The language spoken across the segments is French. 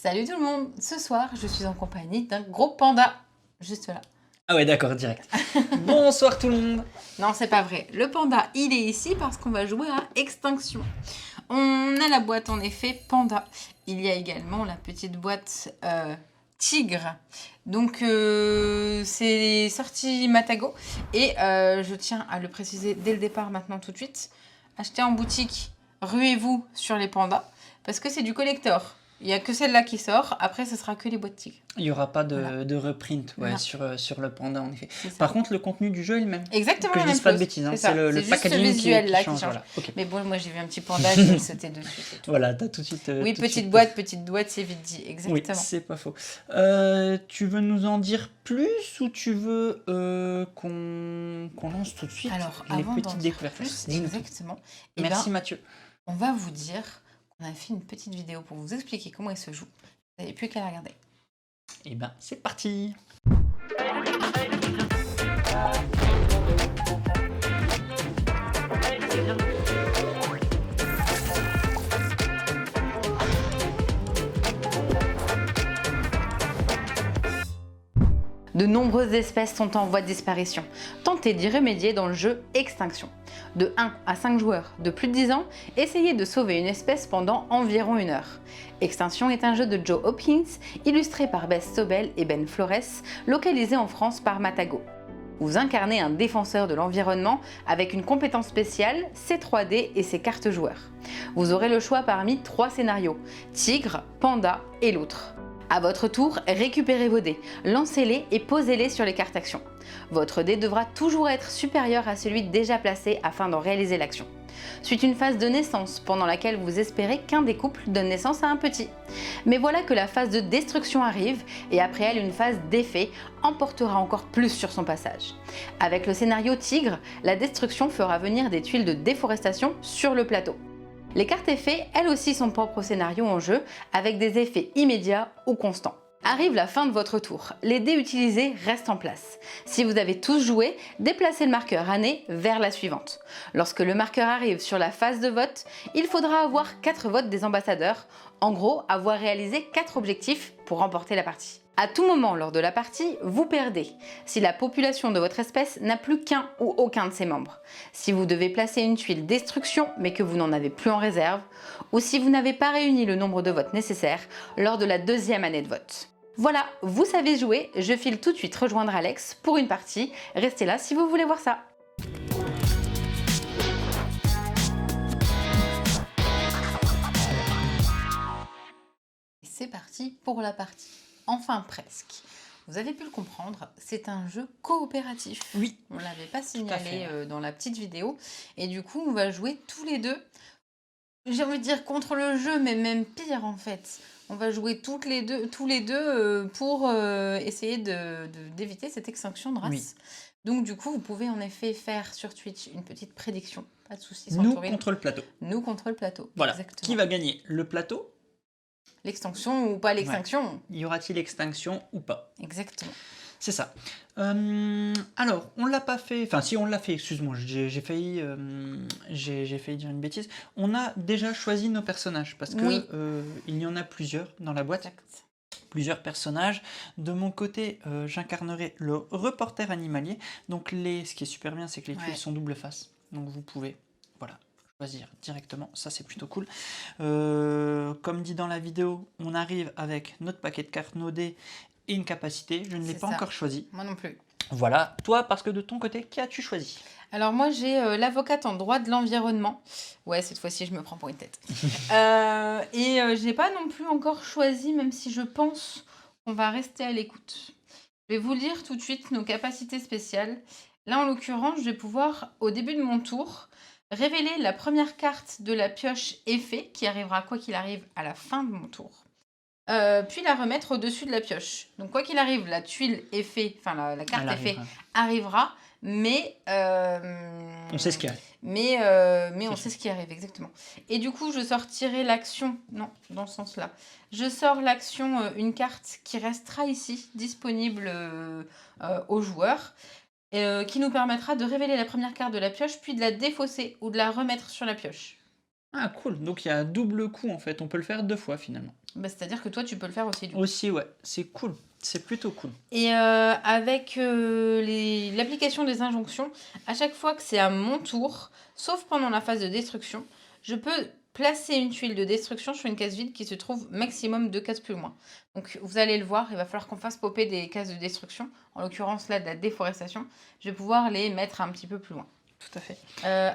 Salut tout le monde, ce soir je suis en compagnie d'un gros panda, juste là. Ah ouais, d'accord, direct. Bonsoir tout le monde. Non, c'est pas vrai, le panda il est ici parce qu'on va jouer à Extinction. On a la boîte en effet panda, il y a également la petite boîte tigre. Donc c'est sorti Matago et je tiens à le préciser dès le départ maintenant tout de suite. Achetez en boutique, ruez-vous sur les pandas parce que c'est du collector. Il n'y a que celle-là qui sort, après ce sera que les boîtes tigres. Il n'y aura pas de, Voilà. de reprint Non. sur le panda en effet. C'est ça. Par contre, le contenu du jeu est le même. Exactement Que la je même dise pas de chose. bêtises, hein, C'est ça. c'est le C'est juste ce packaging visuel là qui change. Voilà. Okay. Mais bon, moi j'ai vu un petit panda, je vais sauter dessus. C'est tout. Voilà, t'as tout de suite. Oui, tout de petite suite boîte, c'est vite dit. Exactement. Oui, c'est pas faux. Tu veux nous en dire plus ou tu veux qu'on lance tout de suite Alors, les avant d'en petites dire découvertes? plus, Dis-nous tout. exactement. Merci Mathieu. On va vous dire qu'on a fait une petite vidéo pour vous expliquer comment il se joue. Vous n'avez plus qu'à la regarder. Et ben, c'est parti. De nombreuses espèces sont en voie de disparition. Tentez d'y remédier dans le jeu Extinction. De 1 à 5 joueurs de plus de 10 ans, essayez de sauver une espèce pendant environ 1 heure. Extinction est un jeu de Joe Hopkins, illustré par Bess Sobel et Ben Flores, localisé en France par Matago. Vous incarnez un défenseur de l'environnement avec une compétence spéciale, ses 3D et ses cartes joueurs. Vous aurez le choix parmi 3 scénarios, tigre, panda et l'autre. À votre tour, récupérez vos dés, lancez-les et posez-les sur les cartes actions. Votre dé devra toujours être supérieur à celui déjà placé afin d'en réaliser l'action. Suit une phase de naissance pendant laquelle vous espérez qu'un des couples donne naissance à un petit. Mais voilà que la phase de destruction arrive et après elle une phase d'effet emportera encore plus sur son passage. Avec le scénario Tigre, la destruction fera venir des tuiles de déforestation sur le plateau. Les cartes effets, elles aussi, sont propres au scénario en jeu, avec des effets immédiats ou constants. Arrive la fin de votre tour, les dés utilisés restent en place. Si vous avez tous joué, déplacez le marqueur année vers la suivante. Lorsque le marqueur arrive sur la phase de vote, il faudra avoir 4 votes des ambassadeurs, en gros avoir réalisé 4 objectifs pour remporter la partie. À tout moment lors de la partie, vous perdez si la population de votre espèce n'a plus qu'un ou aucun de ses membres, si vous devez placer une tuile destruction mais que vous n'en avez plus en réserve, ou si vous n'avez pas réuni le nombre de votes nécessaires lors de la 2e année de vote. Voilà, vous savez jouer, je file tout de suite rejoindre Alex pour une partie, restez là si vous voulez voir ça. Et c'est parti pour la partie. Enfin presque. Vous avez pu le comprendre, c'est un jeu coopératif. Oui. On ne l'avait pas signalé fait. dans la petite vidéo. Et du coup, on va jouer tous les deux. J'ai envie de dire contre le jeu, mais même pire en fait. On va jouer tous les deux pour essayer d'éviter cette extinction de race. Oui. Donc du coup, vous pouvez en effet faire sur Twitch une petite prédiction. Pas de soucis. Nous contre le plateau. Nous contre le plateau. Voilà. Exactement. Qui va gagner? Le plateau? L'extinction ou pas l'extinction? Ouais. Y aura-t-il extinction ou pas? Exactement. C'est ça. Alors, on l'a pas fait. Enfin, si on l'a fait, excuse-moi, j'ai failli dire une bêtise. On a déjà choisi nos personnages parce que Oui. il y en a plusieurs dans la boîte. Exact. Plusieurs personnages. De mon côté, j'incarnerai le reporter animalier. Donc, ce qui est super bien, c'est que les tuiles sont double face. Donc, vous pouvez, voilà, choisir directement. Ça, c'est plutôt cool. Comme dit dans la vidéo, on arrive avec notre paquet de cartes, nos dés et une capacité. Je ne l'ai pas encore choisi. Moi non plus. Voilà. Toi, parce que de ton côté, qui as-tu choisi? Alors moi, j'ai l'avocate en droit de l'environnement. Ouais, cette fois-ci, je me prends pour une tête. Je n'ai pas non plus encore choisi, même si je pense qu'on va rester à l'écoute. Je vais vous lire tout de suite nos capacités spéciales. Là, en l'occurrence, je vais pouvoir, au début de mon tour, révéler la première carte de la pioche effet, qui arrivera quoi qu'il arrive à la fin de mon tour. Puis la remettre au-dessus de la pioche. Donc quoi qu'il arrive, la tuile effet, enfin la carte effet arrivera, mais on sait ce qui arrive. Mais on sait ce qui arrive, exactement. Et du coup, je sortirai l'action, non, dans ce sens-là. Je sors l'action, une carte qui restera ici, disponible aux joueurs, qui nous permettra de révéler la première carte de la pioche, puis de la défausser ou de la remettre sur la pioche. Ah cool, donc il y a un double coup en fait, on peut le faire 2 fois finalement. Bah, c'est-à-dire que toi, tu peux le faire aussi, du coup. Aussi, ouais, c'est cool. C'est plutôt cool. Et avec l'application des injonctions, à chaque fois que c'est à mon tour, sauf pendant la phase de destruction, je peux placer une tuile de destruction sur une case vide qui se trouve maximum 2 cases plus loin. Donc vous allez le voir, il va falloir qu'on fasse popper des cases de destruction, en l'occurrence là de la déforestation. Je vais pouvoir les mettre un petit peu plus loin. Tout à fait.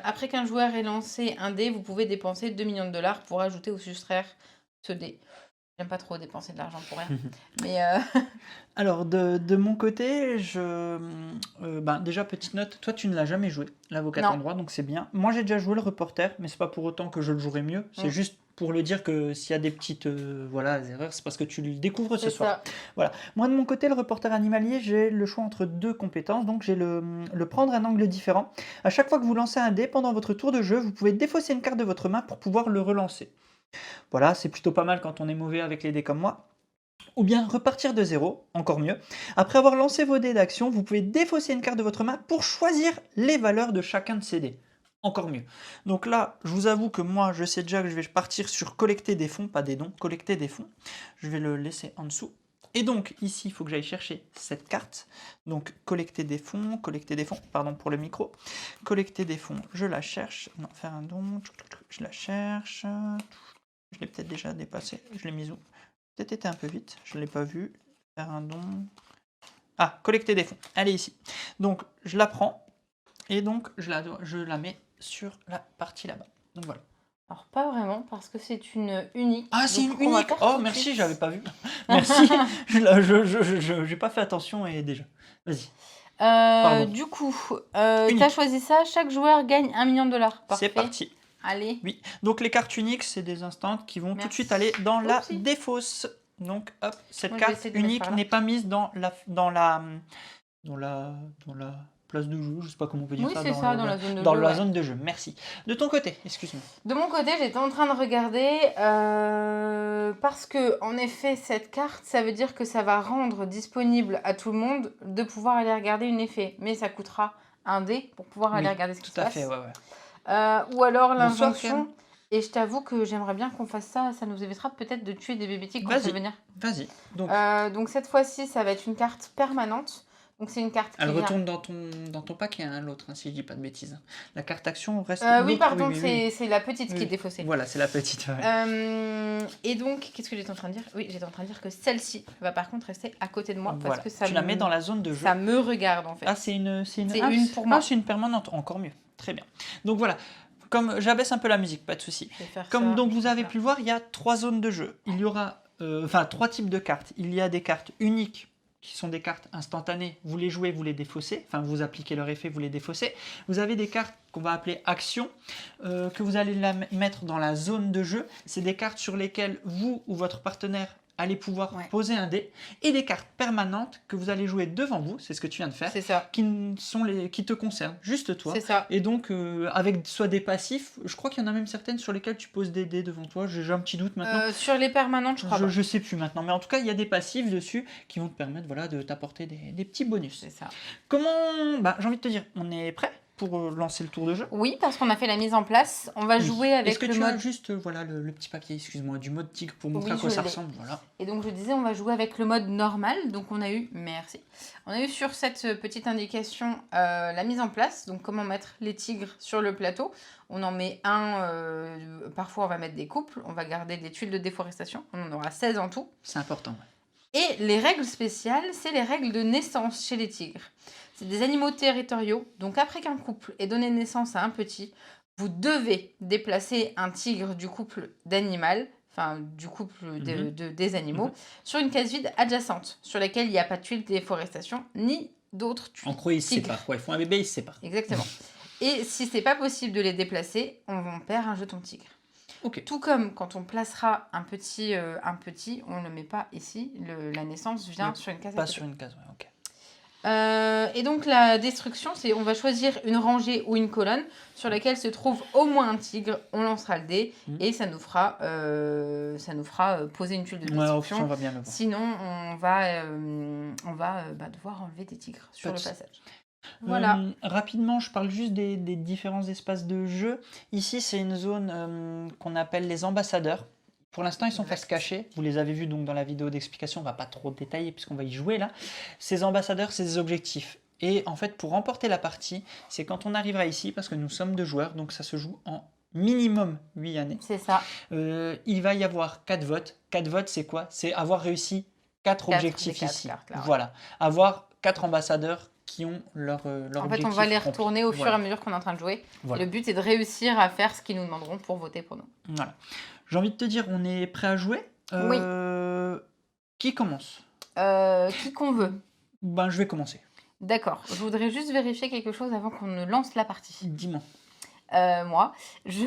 Après qu'un joueur ait lancé un dé, vous pouvez dépenser 2 millions de dollars pour ajouter ou soustraire ce dé. J'aime pas trop dépenser de l'argent pour rien. Mais Alors, de mon côté, déjà, petite note, toi, tu ne l'as jamais joué, l'avocat Non. en droit, donc c'est bien. Moi, j'ai déjà joué le reporter, mais c'est pas pour autant que je le jouerai mieux. C'est juste pour le dire que s'il y a des petites erreurs, c'est parce que tu le découvres ce c'est soir. ça. Voilà. Moi, de mon côté, le reporter animalier, j'ai le choix entre 2 compétences. Donc, j'ai le prendre un angle différent. À chaque fois que vous lancez un dé pendant votre tour de jeu, vous pouvez défausser une carte de votre main pour pouvoir le relancer. Voilà, c'est plutôt pas mal quand on est mauvais avec les dés comme moi. Ou bien repartir de zéro, encore mieux. Après avoir lancé vos dés d'action, vous pouvez défausser une carte de votre main pour choisir les valeurs de chacun de ces dés. Encore mieux. Donc là, je vous avoue que moi, je sais déjà que je vais partir sur collecter des fonds, pas des dons, collecter des fonds. Je vais le laisser en dessous. Et donc, ici, il faut que j'aille chercher cette carte. Donc, collecter des fonds, pardon pour le micro. Collecter des fonds, je la cherche. Non, faire un don, je la cherche. Je l'ai peut-être déjà dépassé, je l'ai mise où? Peut-être été un peu vite, je ne l'ai pas vu. Faire un don. Ah, collecter des fonds. Elle est ici. Donc, je la prends et donc je la mets sur la partie là-bas. Donc voilà. Alors pas vraiment parce que c'est une unique. Ah, c'est Donc, une on va unique. faire Oh, tout de merci, suite. j'avais pas vu. Merci. J'ai pas fait attention et déjà. Vas-y. Pardon. Du coup, Unique. tu as choisi ça. Chaque joueur gagne 1 million de dollars. Parfait. C'est parti. Allez. Oui. Donc les cartes uniques, c'est des instants qui vont tout de Merci. suite aller dans la Oupsie. défausse. Donc hop, cette Moi, je vais carte essayer de le mettre unique par là. n'est pas mise dans la place de jeu, je sais pas comment on peut dire Oui, ça. c'est ça, dans la zone de dans jeu. la Ouais. zone de jeu. Merci. De ton côté, excuse-moi. De mon côté, j'étais en train de regarder parce que, en effet, cette carte, ça veut dire que ça va rendre disponible à tout le monde de pouvoir aller regarder une effet. Mais ça coûtera un dé pour pouvoir aller Oui, regarder ce qui se tout à passe. fait, ouais. Ou alors Bonsoir, l'injonction. Ken. Et je t'avoue que j'aimerais bien qu'on fasse ça. Ça nous évitera peut-être de tuer des bébés tigres quand ça Vas-y. va venir. Vas-y. Donc cette fois-ci, ça va être une carte permanente. Donc c'est une carte qui Elle vient... retourne dans ton paquet, hein, l'autre, hein, si je dis pas de bêtises. La carte action reste... oui, l'autre, pardon, oui. c'est la petite qui Oui. est défaussée. Voilà, c'est la petite. Ouais. Et donc, qu'est-ce que j'étais en train de dire? Oui, j'étais en train de dire que celle-ci va par contre rester à côté de moi parce Voilà. que ça Tu la mets dans la zone de jeu. ça me regarde en fait. Ah, c'est une une pour moi. Ah, c'est une permanente. Encore mieux. Très bien. Donc voilà. Comme j'abaisse un peu la musique, pas de souci. Je vais faire Comme ça, donc je vous vais avez faire pu le voir, il y a 3 zones de jeu. Il y aura 3 types de cartes. Il y a des cartes uniques qui sont des cartes instantanées. Vous les jouez, vous les défaussez. Enfin, vous appliquez leur effet, vous les défaussez. Vous avez des cartes qu'on va appeler actions, que vous allez mettre dans la zone de jeu. C'est des cartes sur lesquelles vous ou votre partenaire allez pouvoir poser un dé. Et des cartes permanentes que vous allez jouer devant vous, c'est ce que tu viens de faire, C'est ça. qui te concernent, juste toi. C'est ça. Et donc, avec soit des passifs, je crois qu'il y en a même certaines sur lesquelles tu poses des dés devant toi. J'ai un petit doute maintenant. Sur les permanentes, je crois pas. Je sais plus maintenant, mais en tout cas, il y a des passifs dessus qui vont te permettre de t'apporter des petits bonus. C'est ça. Comment... j'ai envie de te dire, on est prêt pour lancer le tour de jeu? Oui, parce qu'on a fait la mise en place. On va jouer avec Est-ce que le tu mode... as juste le petit papier, excuse-moi, du mode tigre pour montrer Oui, à quoi je ça l'ai. ressemble, voilà. Et donc je disais, on va jouer avec le mode normal. Donc on a eu, merci, on a eu sur cette petite indication la mise en place. Donc comment mettre les tigres sur le plateau. On en met un, parfois on va mettre des couples, on va garder des tuiles de déforestation. On en aura 16 en tout. C'est important, ouais. Et les règles spéciales, c'est les règles de naissance chez les tigres. C'est des animaux territoriaux. Donc après qu'un couple ait donné naissance à un petit, vous devez déplacer un tigre du couple d'animal, enfin du couple des animaux, sur une case vide adjacente, sur laquelle il n'y a pas de tuiles de déforestation, ni d'autres tuiles. En gros, ils se séparent, quoi. Ils font un bébé, ils se séparent. Exactement. Et si c'est pas possible de les déplacer, on perd un jeton tigre. Ok. Tout comme quand on placera un petit, on ne le met pas ici, la naissance vient sur une case. Pas sur une case, ouais, ok. Et donc la destruction, c'est on va choisir une rangée ou une colonne sur laquelle se trouve au moins un tigre, on lancera le dé et ça nous fera poser une tuile de destruction. Ouais, on va bien le voir. Sinon, on va devoir enlever des tigres sur le passage. Voilà. Rapidement, je parle juste des différents espaces de jeu. Ici, c'est une zone qu'on appelle les ambassadeurs. Pour l'instant, ils sont Exact. face cachée. Vous les avez vus donc dans la vidéo d'explication. On va pas trop détailler puisqu'on va y jouer là. Ces ambassadeurs, c'est des objectifs. Et en fait, pour remporter la partie, c'est quand on arrivera ici, parce que nous sommes 2 joueurs, donc ça se joue en minimum 8 années. C'est ça. Il va y avoir 4 votes. 4 votes, c'est quoi? C'est avoir réussi 4 objectifs des 4 ici. cartes, là, ouais. Voilà. Avoir 4 ambassadeurs qui ont leur En objectif fait, on va les rempli. retourner au fur et Voilà. à mesure qu'on est en train de jouer. Voilà. Et le but, c'est de réussir à faire ce qu'ils nous demanderont pour voter pour nous. Voilà. J'ai envie de te dire, on est prêt à jouer. Oui. Qui commence? Qui qu'on veut. Ben, je vais commencer. D'accord. Je voudrais juste vérifier quelque chose avant qu'on ne lance la partie. Dis-moi. Moi, je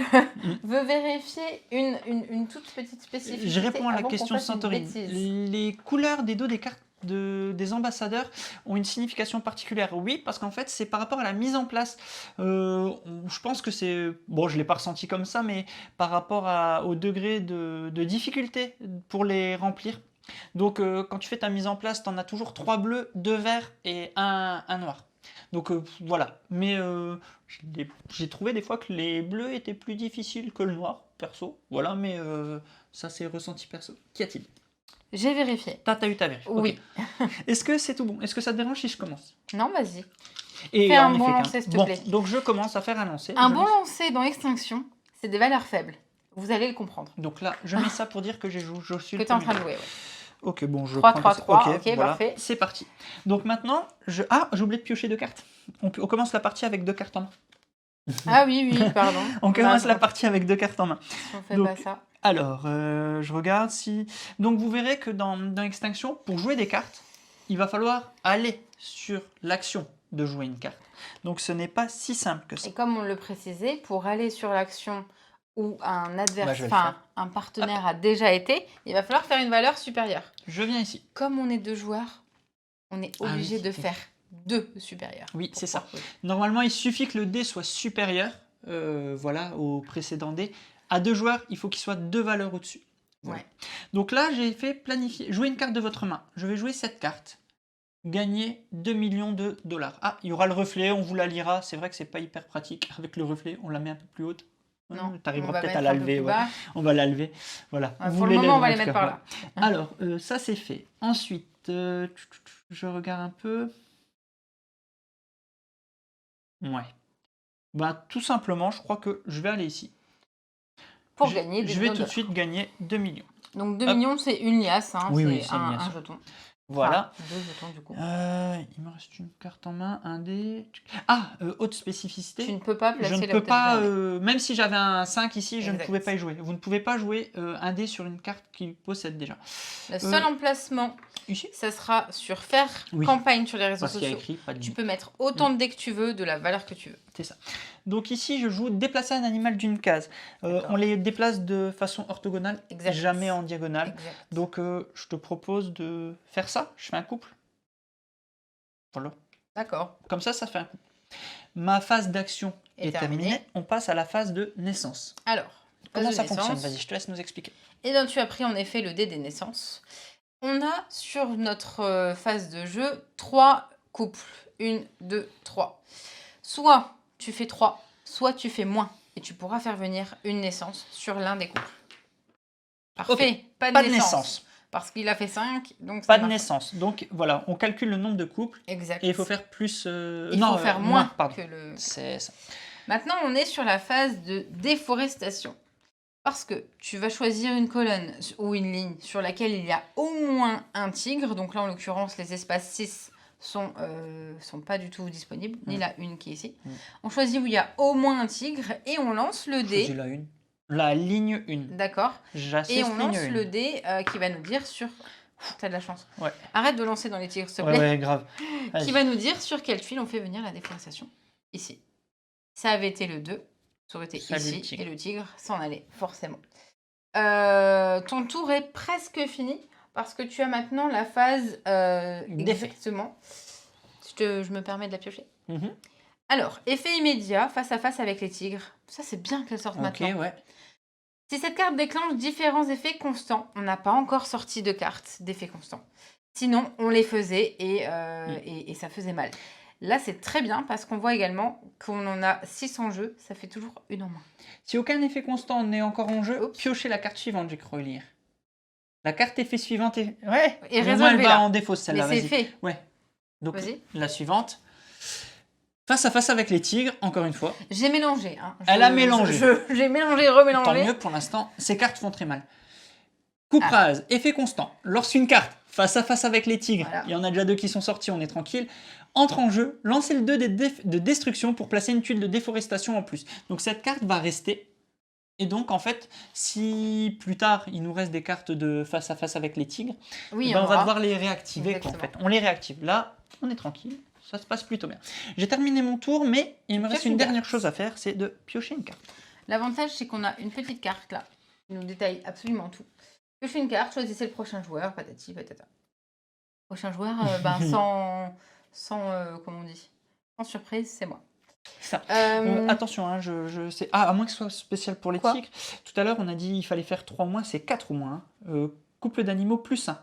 veux vérifier une toute petite spécificité. Je réponds à la avant qu'on question fasse une Santorini. bêtise. Les couleurs des dos des cartes des ambassadeurs ont une signification particulière. Oui, parce qu'en fait, c'est par rapport à la mise en place. Je pense que c'est... Bon, je ne l'ai pas ressenti comme ça, mais par rapport au degré de difficulté pour les remplir. Donc, quand tu fais ta mise en place, tu en as toujours 3 bleus, 2 verts et un noir. Donc voilà, mais j'ai trouvé des fois que les bleus étaient plus difficiles que le noir, perso. Voilà, mais ça c'est ressenti perso. Qu'y a-t-il? J'ai vérifié. T'as eu ta vérif. Oui. Ok. Est-ce que c'est tout bon? Est-ce que ça te dérange si je commence? Non, vas-y. Et Fais en un bon effet, lancer, s'il te bon, plaît. donc je commence à faire un lancer. Un Je bon mets- lancer dans Extinction, c'est des valeurs faibles. Vous allez le comprendre. Donc là, je mets ça pour dire que je suis Que le tu es en premier. train de jouer, ouais. Ok, bon, je 3, prends 3, ça. 3, ok, voilà, parfait. c'est parti. Donc maintenant, j'ai oublié de piocher 2 cartes. On commence la partie avec 2 cartes en main. Ah oui, oui, pardon. On commence la Bah, partie avec 2 cartes en main. on fait Donc, pas ça. Alors, je regarde si... Donc vous verrez que dans Extinction, pour jouer des cartes, il va falloir aller sur l'action de jouer une carte. Donc ce n'est pas si simple que ça. Et comme on le précisait, pour aller sur l'action où un Bah, je adversaire, vais le faire. un partenaire a déjà été, il va falloir faire une valeur supérieure. Je viens ici. Comme on est 2 joueurs, on est Ah obligé oui, de oui. faire 2 supérieurs. Oui, pour c'est ça. pouvoir jouer. Normalement, il suffit que le dé soit supérieur voilà, au précédent dé. À 2 joueurs, il faut qu'il soit 2 valeurs au-dessus. Voilà. Ouais. Donc là, j'ai fait planifier, jouer une carte de votre main. Je vais jouer cette carte. Gagner 2 millions de dollars. Ah, il y aura le reflet, on vous la lira. C'est vrai que c'est pas hyper pratique. Avec le reflet, on la met un peu plus haute. Non, Tu arriveras on va peut-être à mettre la un peu lever. plus Ouais. bas. On va la lever. Voilà. Ouais, Vous pour le moment, on va les lèverez, en mettre tout par cas, là. Alors, ça c'est fait. Ensuite, je regarde un peu. Ouais. Bah, tout simplement, je crois que je vais aller ici. Pour Je- gagner des Je vais millions tout de de suite gagner 2 millions. Donc 2 Hop. millions, c'est une liasse, hein, Oui, oui, c'est c'est une un liasse. jeton. Voilà. Enfin, 2 jetons du coup. Il me reste une carte en main, un dé. Ah, haute spécificité. Tu ne peux pas placer Je ne la peux haute pas, dernière. même si j'avais un 5 ici, je ne Exact. pouvais pas y jouer. Vous ne pouvez pas jouer un dé sur une carte qu'il possède déjà. Le seul emplacement, Ici, ça sera sur faire Oui. campagne sur les réseaux parce qu'il y a sociaux. écrit pas de Tu limite. peux mettre autant de dés que tu veux, de la valeur que tu veux. C'est ça. Donc ici, je joue déplacer un animal d'une case. D'accord. On les déplace de façon orthogonale, Exact. jamais en diagonale. Exact. Donc je te propose de faire ça. Je fais un couple. Voilà. D'accord. Comme ça fait un couple. Ma phase d'action Et est terminée. terminé. On passe à la phase de naissance. Alors, Comment phase de ça fonctionne? naissance. Vas-y, je te laisse nous expliquer. Et bien, tu as pris en effet le dé des naissances. On a sur notre phase de jeu 3 couples. 1, 2, 3. Soit tu fais 3, soit tu fais moins. Et tu pourras faire venir une naissance sur l'un des couples. Parfait. Pas de naissance. Parce qu'il a fait 5, donc Pas ça de marche. naissance. Donc voilà, on calcule le nombre de couples Exact. et il faut faire plus. Il faut faire moins pardon. que le... C'est ça. Maintenant, on est sur la phase de déforestation. Parce que tu vas choisir une colonne ou une ligne sur laquelle il y a au moins un tigre. Donc là, en l'occurrence, les espaces 6 sont pas du tout disponibles, ni la une qui est ici. On choisit où il y a au moins un tigre et on lance le Choisis dé. la une. La ligne 1. D'accord. J'assiste Et on lance ligne 1. le dé qui va nous dire sur... T'as de la chance. Ouais. Arrête de lancer dans les tigres, s'il te Ouais, plaît. ouais, grave. Vas-y. Qui va nous dire sur quelle tuile on fait venir la déforestation. Ici. Ça avait été le 2. Ça aurait été Salut, le ici. tigre. Et le tigre s'en allait, forcément. Ton tour est presque fini. Parce que tu as maintenant la phase... D'effet. exactement. Je me permets de la piocher. Mhm. Alors, effet immédiat, face à face avec les tigres. Ça, c'est bien qu'elle sorte Ok, maintenant. ouais. Si cette carte déclenche différents effets constants, on n'a pas encore sorti de carte d'effets constants. Sinon, on les faisait et ça faisait mal. Là, c'est très bien parce qu'on voit également qu'on en a 6 en jeu. Ça fait toujours une en moins. Si aucun effet constant n'est encore en jeu, Oups. piochez la carte suivante, j'ai cru lire. La carte effet suivante est... Ouais, Et mais au moins, elle résolvez va là. en défausse, Mais celle-là, c'est vas-y. fait. Ouais. Donc, Vas-y. la suivante. Face à face avec les tigres, encore une fois. J'ai mélangé. Hein. Elle a mélangé. J'ai mélangé, Tant remélangé. mieux, pour l'instant, ces cartes font très mal. Coupe rase, effet constant. Lorsqu'une carte, face à face avec les tigres, Voilà. il y en a déjà 2 qui sont sortis, on est tranquille, entre en jeu, lancez le 2 de destruction pour placer une tuile de déforestation en plus. Donc cette carte va rester. Et donc, en fait, si plus tard, il nous reste des cartes de face à face avec les tigres, Oui, on va devoir les réactiver. Quoi, en Exactement. fait. On les réactive. Là, on est tranquille. Ça se passe plutôt bien. J'ai terminé mon tour, mais il me reste une dernière chose à faire, c'est de piocher une carte. L'avantage, c'est qu'on a une petite carte là, qui nous détaille absolument tout. Piochez une carte, choisissez le prochain joueur, patati patata. Prochain joueur, comment on dit, sans surprise, c'est moi. Ça. Attention, hein, je sais. Ah, à moins que ce soit spécial pour les Quoi tigres. Tout à l'heure, on a dit qu'il fallait faire 3 moins, c'est 4 ou moins. Hein. Couple d'animaux plus 1.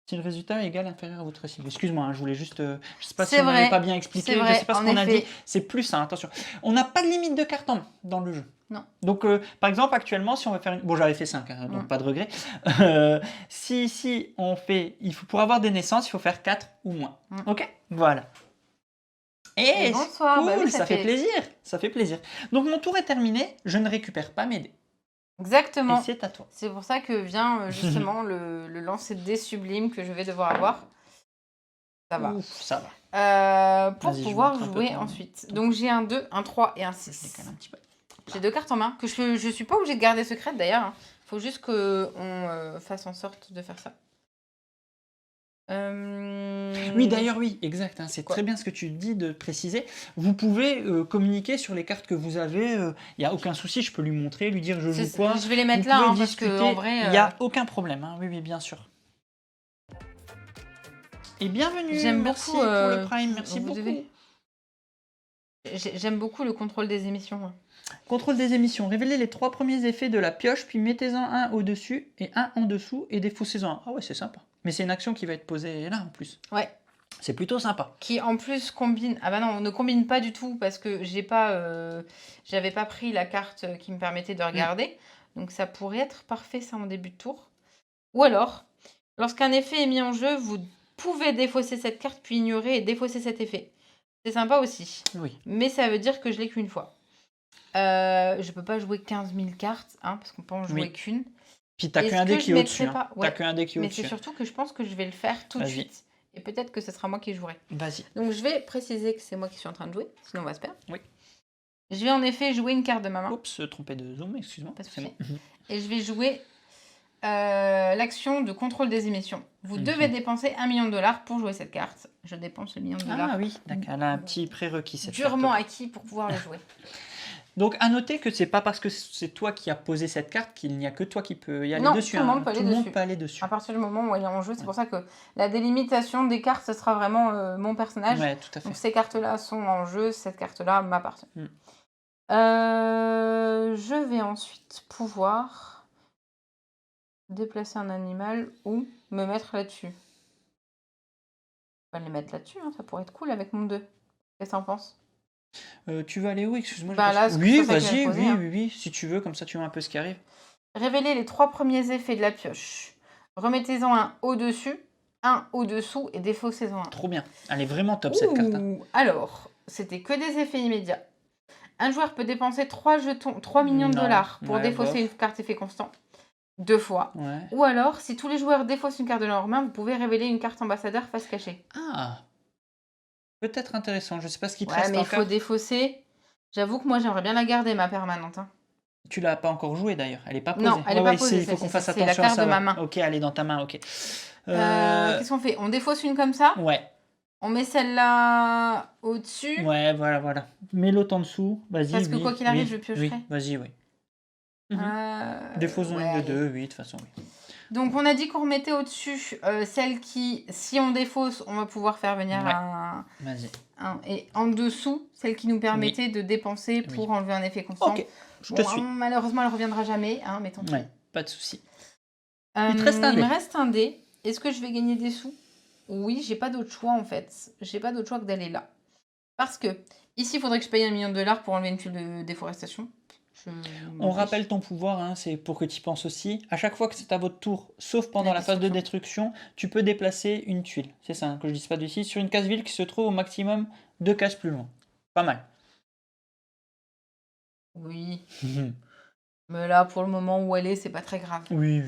Si le résultat est égal, inférieur à votre cible. Excuse-moi, hein, je voulais juste. Je sais pas si on n'avait pas bien expliqué. C'est vrai, je sais pas ce en qu'on a effet. dit. C'est plus 1, attention. On n'a pas de limite de cartes en main dans le jeu. Non. Donc, par exemple, actuellement, si on veut faire une. Bon, j'avais fait 5, hein, donc pas de regret. Si on fait. Pour avoir des naissances, il faut faire 4 ou moins. Ok. Voilà. Et bonsoir, cool, bah oui, ça fait plaisir, ça fait plaisir. Donc mon tour est terminé, je ne récupère pas mes dés. Exactement. Et c'est à toi. C'est pour ça que vient justement le lancer de dés sublime que je vais devoir avoir. Ça va. Ouf, ça va. Pour Vas-y, je pouvoir montre un peu jouer ton- ensuite. Donc j'ai un 2, un 3 et un Je 6. décale un petit peu. J'ai 2 cartes en main que je suis pas obligée de garder secrète d'ailleurs. Il faut juste qu'on fasse en sorte de faire ça. Oui, d'ailleurs, oui, exact. Hein, c'est Quoi très bien ce que tu dis de préciser. Vous pouvez communiquer sur les cartes que vous avez. Il n'y a aucun souci, je peux lui montrer, lui dire je joue quoi. Je vais les mettre Vous là pouvez hein, parce que discuter, en vrai. il n'y a aucun problème. Hein. Oui, oui, bien sûr. Et bienvenue. J'aime merci beaucoup, pour le Prime. Merci vous beaucoup. devez. J'aime beaucoup le contrôle des émissions. hein. Contrôle des émissions. Révélez les 3 premiers effets de la pioche, puis mettez-en un au-dessus et un en dessous et défaussez-en un. Ah ouais, c'est sympa. Mais c'est une action qui va être posée là en plus. Ouais. C'est plutôt sympa. Qui en plus combine. Ah bah non, on ne combine pas du tout parce que j'avais pas pris la carte qui me permettait de regarder. Donc ça pourrait être parfait ça en début de tour. Ou alors, lorsqu'un effet est mis en jeu, vous pouvez défausser cette carte puis ignorer et défausser cet effet. C'est sympa aussi. Oui. Mais ça veut dire que je l'ai qu'une fois. Je peux pas jouer 15 000 cartes, hein, parce qu'on peut en jouer qu'une. Puis t'as Est-ce qu'un dé que qui je est au-dessus. mettrais Hein. pas- ouais. T'as qu'un dé qui est Mais au-dessus. c'est surtout que je pense que je vais le faire tout de Vas-y. suite. Et peut-être que ce sera moi qui jouerai. Vas-y. Donc je vais préciser que c'est moi qui suis en train de jouer, sinon on va se perdre. Oui. Je vais en effet jouer une carte de ma main. Oups, trompé de zoom, excuse-moi. Pas de C'est souci. bon. Et je vais jouer l'action de contrôle des émissions. Vous devez dépenser 1 million de dollars pour jouer cette carte. Je dépense le million de dollars. Ah oui, d'accord. Elle a un petit prérequis cette Durement carte. acquis pour pouvoir le jouer. Donc à noter que c'est pas parce que c'est toi qui as posé cette carte qu'il n'y a que toi qui peux y aller Non, dessus. tout le hein. monde peut aller Tout le monde dessus. peut aller dessus. À partir du moment où elle est en jeu, c'est pour ça que la délimitation des cartes, ce sera vraiment mon personnage. Ouais, tout à fait. Donc ces cartes-là sont en jeu, cette carte-là m'appartient. Mm. Je vais ensuite pouvoir déplacer un animal ou me mettre là-dessus. On va les mettre là-dessus, hein, ça pourrait être cool avec mon 2. Qu'est-ce que t'en penses? Tu veux aller où? Excuse-moi. Bah là, c'est oui, pour ça que vas-y, j'ai posé, oui, hein. oui, oui. Si tu veux, comme ça tu vois un peu ce qui arrive. Révélez les 3 premiers effets de la pioche. Remettez-en un au-dessus, un au-dessous et défaussez-en un. Trop bien. Elle est vraiment top cette carte. Hein. Ouh, alors, c'était que des effets immédiats. Un joueur peut dépenser 3 millions de Non, dollars pour ouais, défausser bof. une carte effet constant 2 fois. Ouais. Ou alors, si tous les joueurs défaussent une carte de leur main, vous pouvez révéler une carte ambassadeur face cachée. Ah. Peut-être intéressant. Je sais pas ce qui te Ouais, reste mais il faut encore. défausser. J'avoue que moi, j'aimerais bien la garder, ma permanente. hein. Tu l'as pas encore joué d'ailleurs. Elle est pas posée. Non, elle est pas posée, Il faut qu'on celle-ci, fasse c'est la attention à carte ça. de ma ouais. main. Ok, elle est dans ta main. Ok. Qu'est-ce qu'on fait? On défausse une comme ça. Ouais. On met celle-là au-dessus. Ouais, voilà. Mets l'autre en dessous. Vas-y. Parce que oui, quoi qu'il arrive, oui, je piocherai. Oui, vas-y, oui. Défausons Ouais, une de allez. deux, oui, de toute façon, oui. Donc on a dit qu'on remettait au-dessus celle qui, si on défausse, on va pouvoir faire venir Ouais. Vas-y. et en dessous, celle qui nous permettait de dépenser pour enlever un effet constant. Ok, je te suis. Malheureusement, elle ne reviendra jamais, hein, mais tant pis. Ouais, pas de souci. Il te reste un il dé. me reste un dé. Est-ce que je vais gagner des sous? Oui, j'ai pas d'autre choix en fait. J'ai pas d'autre choix que d'aller là. Parce que ici, il faudrait que je paye 1 million de dollars pour enlever une tuile de déforestation. On rappelle ton pouvoir, hein, c'est pour que tu y penses aussi. À chaque fois que c'est à votre tour, sauf pendant la phase de destruction, tu peux déplacer une tuile. C'est ça, hein, que je dise pas d'ici, sur une case vide qui se trouve au maximum 2 cases plus loin. Pas mal. Oui. Mais là, pour le moment où elle est, c'est pas très grave. Oui.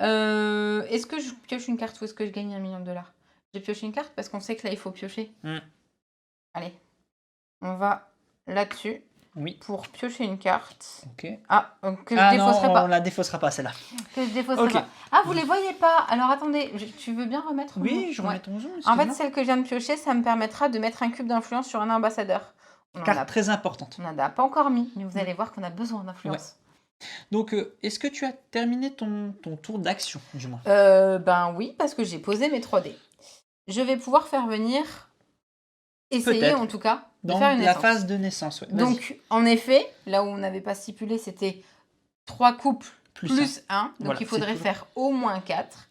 Est-ce que je pioche une carte ou est-ce que je gagne 1 million de dollars? J'ai pioché une carte parce qu'on sait que là, il faut piocher. Allez, on va là-dessus. Oui. Pour piocher une carte. Ok. Ah, que je défausserai pas. On la défaussera pas celle-là. Que je défausserai pas. Ah, vous les voyez pas? Alors attendez, tu veux bien remettre? Oui, je remets ton zoom. En fait, celle que je viens de piocher, ça me permettra de mettre un cube d'influence sur un ambassadeur. Carte très importante. On n'en a pas encore mis, mais vous allez voir qu'on a besoin d'influence. Ouais. Donc, est-ce que tu as terminé ton tour d'action, du moins? Ben oui, parce que j'ai posé mes 3D. Je vais pouvoir faire venir, essayer en tout cas, de faire une la phase de naissance. Ouais. Donc, en effet, là où on n'avait pas stipulé, c'était 3 couples plus 1. Donc, voilà, il faudrait faire au moins 4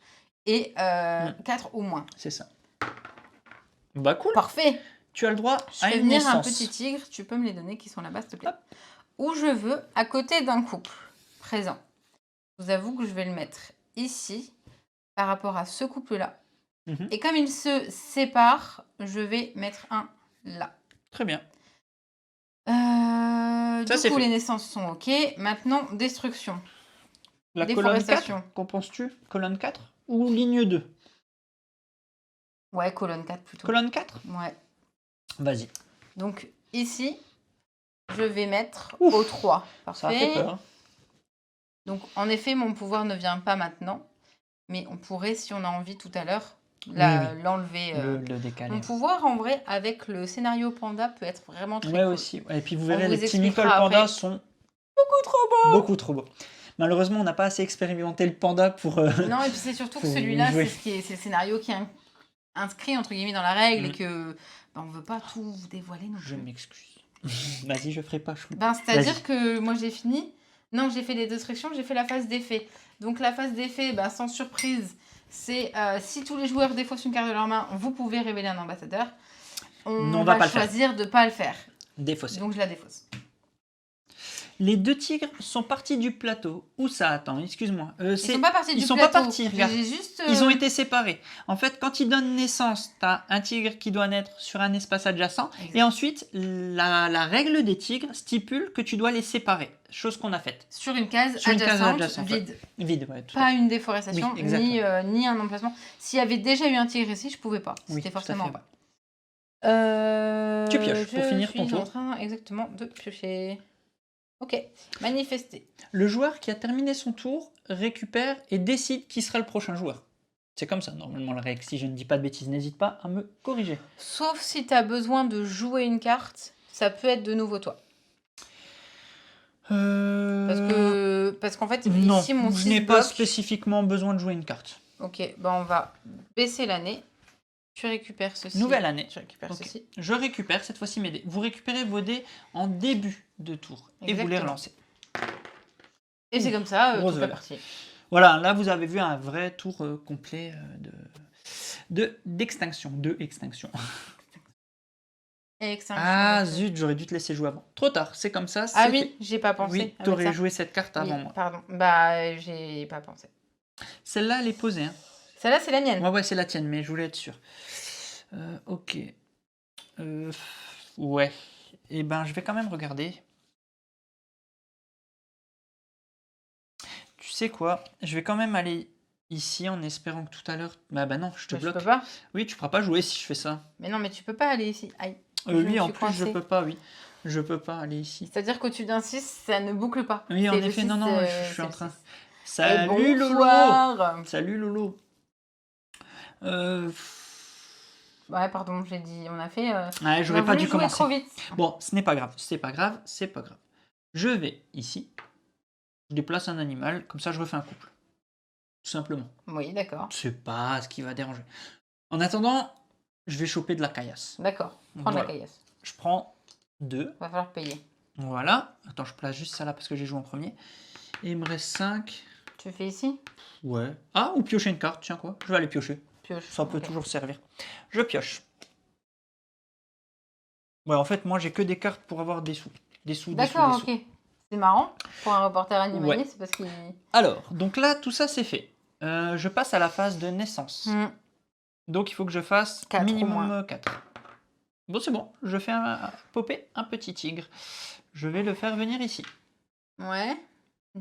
et 4 au moins. C'est ça. Bah cool. Parfait. Tu as le droit à une naissance. Un petit tigre, tu peux me les donner qui sont là-bas, s'il te plaît. Hop. Où je veux, à côté d'un couple présent. Je vous avoue que je vais le mettre ici, par rapport à ce couple-là. Et comme ils se séparent, je vais mettre un là. Très bien. Du coup, les naissances sont OK. Maintenant, destruction. La colonne 4, qu'en penses-tu? Colonne 4 ou ligne 2? Ouais, colonne 4 plutôt. Colonne 4? Ouais. Vas-y. Donc, ici, je vais mettre au 3. Parfait. Ça fait peur. Donc, en effet, mon pouvoir ne vient pas maintenant. Mais on pourrait, si on a envie tout à l'heure, l'enlever. Le décaler. Mon pouvoir, en vrai, avec le scénario panda, peut être vraiment très cool. Aussi. Et puis, vous verrez, les petits Nicole Panda sont beaucoup trop beaux. Beaucoup trop beaux. Malheureusement, on n'a pas assez expérimenté le panda pour... Non, et puis c'est surtout que celui-là, c'est le scénario qui est inscrit, entre guillemets, dans la règle et que on ne veut pas tout vous dévoiler non plus. Je m'excuse. Vas-y, je ferai pas chou. C'est-à-dire que moi, j'ai fini. Non, j'ai fait des destructions, j'ai fait la phase d'effet. Donc, la phase d'effet, sans surprise, c'est si tous les joueurs défaussent une carte de leur main, vous pouvez révéler un ambassadeur. On va choisir de ne pas le faire. Défausser. Donc, je la défausse. Les 2 tigres sont partis du plateau. Où ça? Attends, excuse-moi. Ils sont pas partis du plateau. Ils sont pas partis, regarde. Juste, Ils ont été séparés. En fait, quand ils donnent naissance, tu as un tigre qui doit naître sur un espace adjacent. Exact. Et ensuite, la règle des tigres stipule que tu dois les séparer. Chose qu'on a faite. Sur une case adjacente, vide. Ouais. Vide, ouais. Pas une déforestation, ni un emplacement. S'il y avait déjà eu un tigre ici, je pouvais pas. C'était forcément pas. Tu pioches pour finir ton tour. Je suis en train exactement de piocher. Ok, manifester. Le joueur qui a terminé son tour récupère et décide qui sera le prochain joueur. C'est comme ça, normalement, la règle. Si je ne dis pas de bêtises, n'hésite pas à me corriger. Sauf si tu as besoin de jouer une carte, ça peut être de nouveau toi. Parce qu'en fait, non, ici, mon 6 je n'ai pas spécifiquement besoin de jouer une carte. Ok, on va baisser l'année. Tu récupères ceci. Nouvelle année. Tu récupères ceci. Je récupère cette fois-ci mes dés. Vous récupérez vos dés en début de tour. Exactement. Et vous les relancez. Et c'est comme ça, toute la partie. Voilà, là vous avez vu un vrai tour complet d'extinction. Ah zut, j'aurais dû te laisser jouer avant. Trop tard, c'est comme ça. Ah oui, j'ai pas pensé. Oui, t'aurais joué cette carte avant moi. Pardon, j'ai pas pensé. Celle-là, elle est posée. Hein. Celle-là, c'est la mienne. Ouais, c'est la tienne, mais je voulais être sûr. Ok. Ouais. Eh ben, je vais quand même regarder. Tu sais quoi? Je vais quand même aller ici en espérant que tout à l'heure... Bah non, je te bloque. Je peux pas. Oui, tu pourras pas jouer si je fais ça. Mais non, mais tu peux pas aller ici. Aïe. Oui, en plus, je peux pas, oui. Je peux pas aller ici. C'est-à-dire qu'au-dessus d'un 6, ça ne boucle pas. Oui, en effet, non, je suis en train... Salut Lolo. Salut Lolo. Ouais, pardon, j'ai dit, on a fait... Ouais, j'aurais pas dû commencer. Trop vite. Bon, ce n'est pas grave, c'est pas grave. Je vais ici, je déplace un animal, comme ça je refais un couple. Tout simplement. Oui, d'accord. C'est pas ce qui va déranger. En attendant, je vais choper de la caillasse. D'accord, prends de la caillasse. Je prends 2. Va falloir payer. Voilà. Attends, je place juste ça là parce que j'ai joué en premier. Et il me reste 5. Tu fais ici? Ouais. Ah, ou piocher une carte, tiens quoi. Je vais aller piocher. Pioche. Ça peut toujours servir. Je pioche. Ouais, en fait, moi, j'ai que des cartes pour avoir des sous. Des sous, des sous, D'accord, des sous. ok. C'est marrant. Pour un reporter animalier, Ouais. c'est parce qu'il... Alors, donc là, tout ça, c'est fait. Je passe à la phase de naissance. Hmm. Donc, il faut que je fasse 4 au minimum moins. 4. Bon, c'est bon. Je fais popper un petit tigre. Je vais le faire venir ici. Ouais.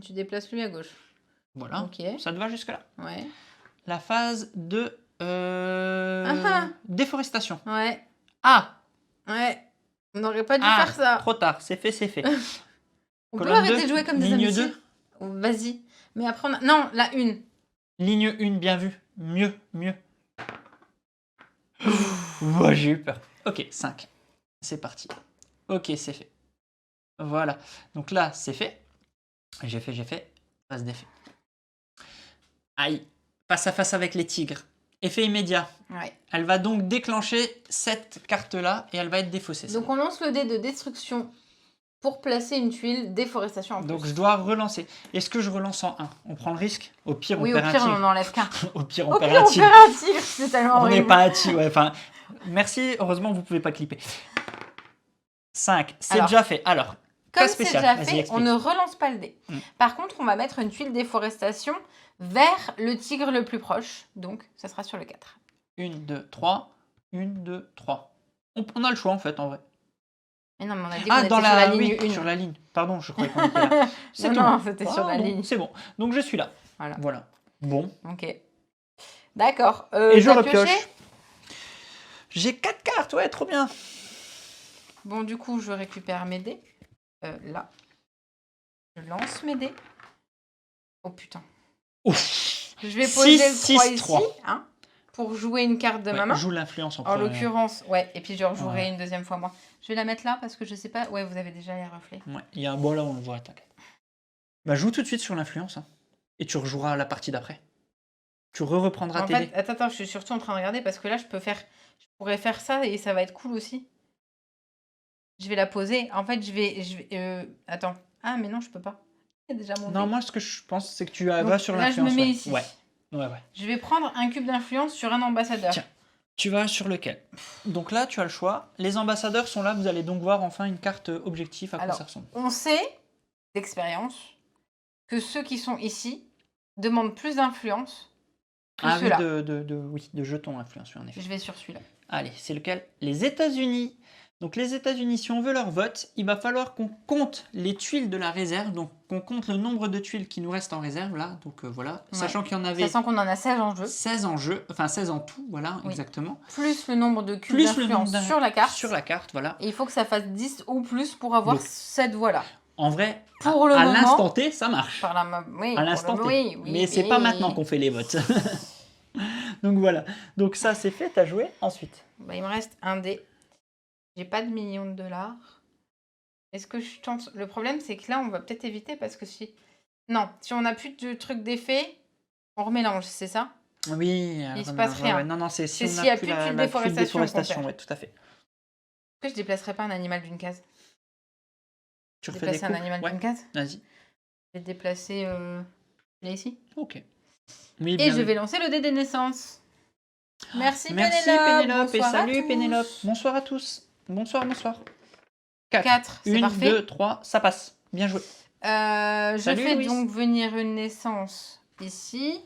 Tu déplaces lui à gauche. Voilà. Ok. Ça te va jusque-là? Ouais. La phase de Ah déforestation. Ouais. Ah! Ouais. On n'aurait pas dû Ah! faire ça. Trop tard. C'est fait, c'est fait. On peut Colonne arrêter 2, de jouer comme des ligne imbéciles. 2. Oh, vas-y. Mais après, on a... Non, la 1. Ligne 1, bien vu. Mieux, mieux. Ouah, j'ai eu peur. Ok, 5. C'est parti. Ok, c'est fait. Voilà. Donc là, c'est fait. J'ai fait. Phase d'effet. Aïe. Face à face avec les tigres. Effet immédiat. Ouais. Elle va donc déclencher cette carte-là et elle va être défaussée. Donc on lance le dé de destruction pour placer une tuile déforestation en plus. Donc je dois relancer. Est-ce que je relance en 1? On prend le risque? Au pire, Oui, on au perd pire, un on tigre. en enlève qu'un. Au pire, Au on perd pire, un on tigre. perd un tigre. C'est tellement On n'est horrible. pas un tigre. Ouais, enfin, merci. Heureusement, vous ne pouvez pas clipper. 5. C'est Alors, déjà fait. Alors, Comme cas c'est spécial. déjà Vas-y, fait, explique. on ne relance pas le dé. Par contre, on va mettre une tuile déforestation vers le tigre le plus proche. Donc, ça sera sur le 4. 1, 2, 3. 1, 2, 3. On a le choix, en fait, en vrai. Mais non, mais on a dit qu'on Ah, était dans sur la oui, ligne 1. sur la ligne. Pardon, je croyais qu'on était là. C'est tout. Non, c'était sur la bon, ligne. C'est bon. Donc, je suis là. Voilà. Bon. Ok. D'accord. Et je t'as repioche. pioché J'ai 4 cartes, ouais, trop bien. Bon, du coup, je récupère mes dés. Là. Je lance mes dés. Oh putain. Ouf. Je vais poser 6, le 3 6, ici, 3. hein, pour jouer une carte de Ouais, ma main. joue l'influence en En premier. l'occurrence, ouais, et puis je rejouerai Ouais. une deuxième fois moi. Je vais la mettre là parce que je sais pas. Ouais, vous avez déjà les reflets. Ouais, il y a un bon là, on le voit, t'inquiète. Bah, joue tout de suite sur l'influence. Hein. Et tu rejoueras la partie d'après. Tu reprendras En tes fait, dés. attends, je suis surtout en train de regarder parce que là, je pourrais faire ça et ça va être cool aussi. Je vais la poser. En fait, attends. Ah, mais non, je peux pas. Il y a déjà mon Non, dé. moi, ce que je pense, c'est que tu Donc, vas sur là, l'influence. je me mets ouais. ici. Ouais. Je vais prendre un cube d'influence sur un ambassadeur. Tiens. Tu vas sur lequel? Donc là, tu as le choix. Les ambassadeurs sont là. Vous allez donc voir enfin une carte objectif à quoi ça ressemble. On sait d'expérience que ceux qui sont ici demandent plus d'influence que Ah oui, ceux-là. de jetons influence, oui, en effet. Je vais sur celui-là. Allez, c'est lequel? Les États-Unis. Donc les États-Unis, si on veut leur vote, il va falloir qu'on compte les tuiles de la réserve, donc qu'on compte le nombre de tuiles qui nous restent en réserve, là. Donc voilà, Ouais. sachant qu'il y en avait Sachant qu'on en a 16 en jeu. 16 en jeu, enfin 16 en tout, voilà, Oui. exactement. Plus le nombre de cubes Plus le nombre d'influence sur la carte. Sur la carte, voilà. Et il faut que ça fasse 10 ou plus pour avoir Donc, cette voie-là. En vrai, Pour le à moment, l'instant T, ça marche. Oui, À l'instant T. oui, Mais c'est pas maintenant qu'on fait les votes. Donc voilà. Donc ça, c'est fait, t'as joué. Ensuite. Bah, il me reste un dé. J'ai pas de millions de dollars. Est-ce que je tente... Le problème, c'est que là, on va peut-être éviter parce que si... Non, si on n'a plus de truc d'effet, on remélange, c'est ça? Oui. Il se passe rien. Non, non, c'est si C'est on s'il y a n'a plus plus de tuile la déforestation qu'on déforestation. perd. Ouais, tout à fait. Pourquoi je déplacerai pas un animal d'une case? Tu refais des Déplacer un coups. animal Ouais. d'une case? Vas-y. Je vais déplacer là ici. Ok. Oui, Et bien je vu. vais lancer le dé des naissances. Merci Merci Pénélope. Pénélope et Bonsoir à salut tous. Pénélope. Bonsoir à tous. Bonsoir. 4, c'est 1, parfait. 2, 3, ça passe. Bien joué. Je Salut, fais Louise. donc venir une naissance ici.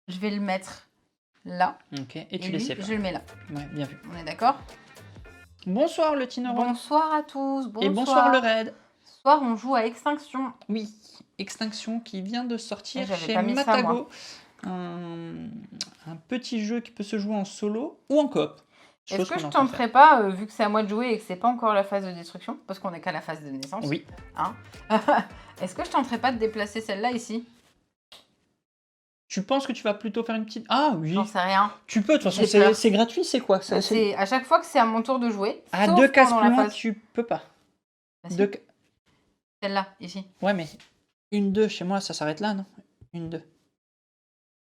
Je vais le mettre là. Ok. Et tu Et les lui, sépares. je le mets là. Ouais, bien vu. On est d'accord? Bonsoir le Tineron. Bonsoir à tous. Bonsoir. Et bonsoir le Raid. Ce soir, on joue à Extinction. Oui, Extinction qui vient de sortir J'avais chez pas mis ça, Matago. Un petit jeu qui peut se jouer en solo ou en coop. Est-ce Chose que qu'on je est en train de tenterais pas, vu que c'est à moi de jouer et que c'est pas encore la phase de destruction, parce qu'on est qu'à la phase de naissance, faire. Oui. hein, est-ce que je tenterais pas de déplacer celle-là ici? Tu penses que tu vas plutôt faire une petite... Ah oui. J'en sais rien. Tu peux, de toute façon, J'ai peur. c'est gratuit, c'est quoi ça, C'est à chaque fois que c'est à mon tour de jouer. À sauf 2 cases pendant plus la loin, phase. tu peux pas. Ah, si. Celle-là, ici. Ouais, mais 1-2, chez moi, ça s'arrête là, non 1-2.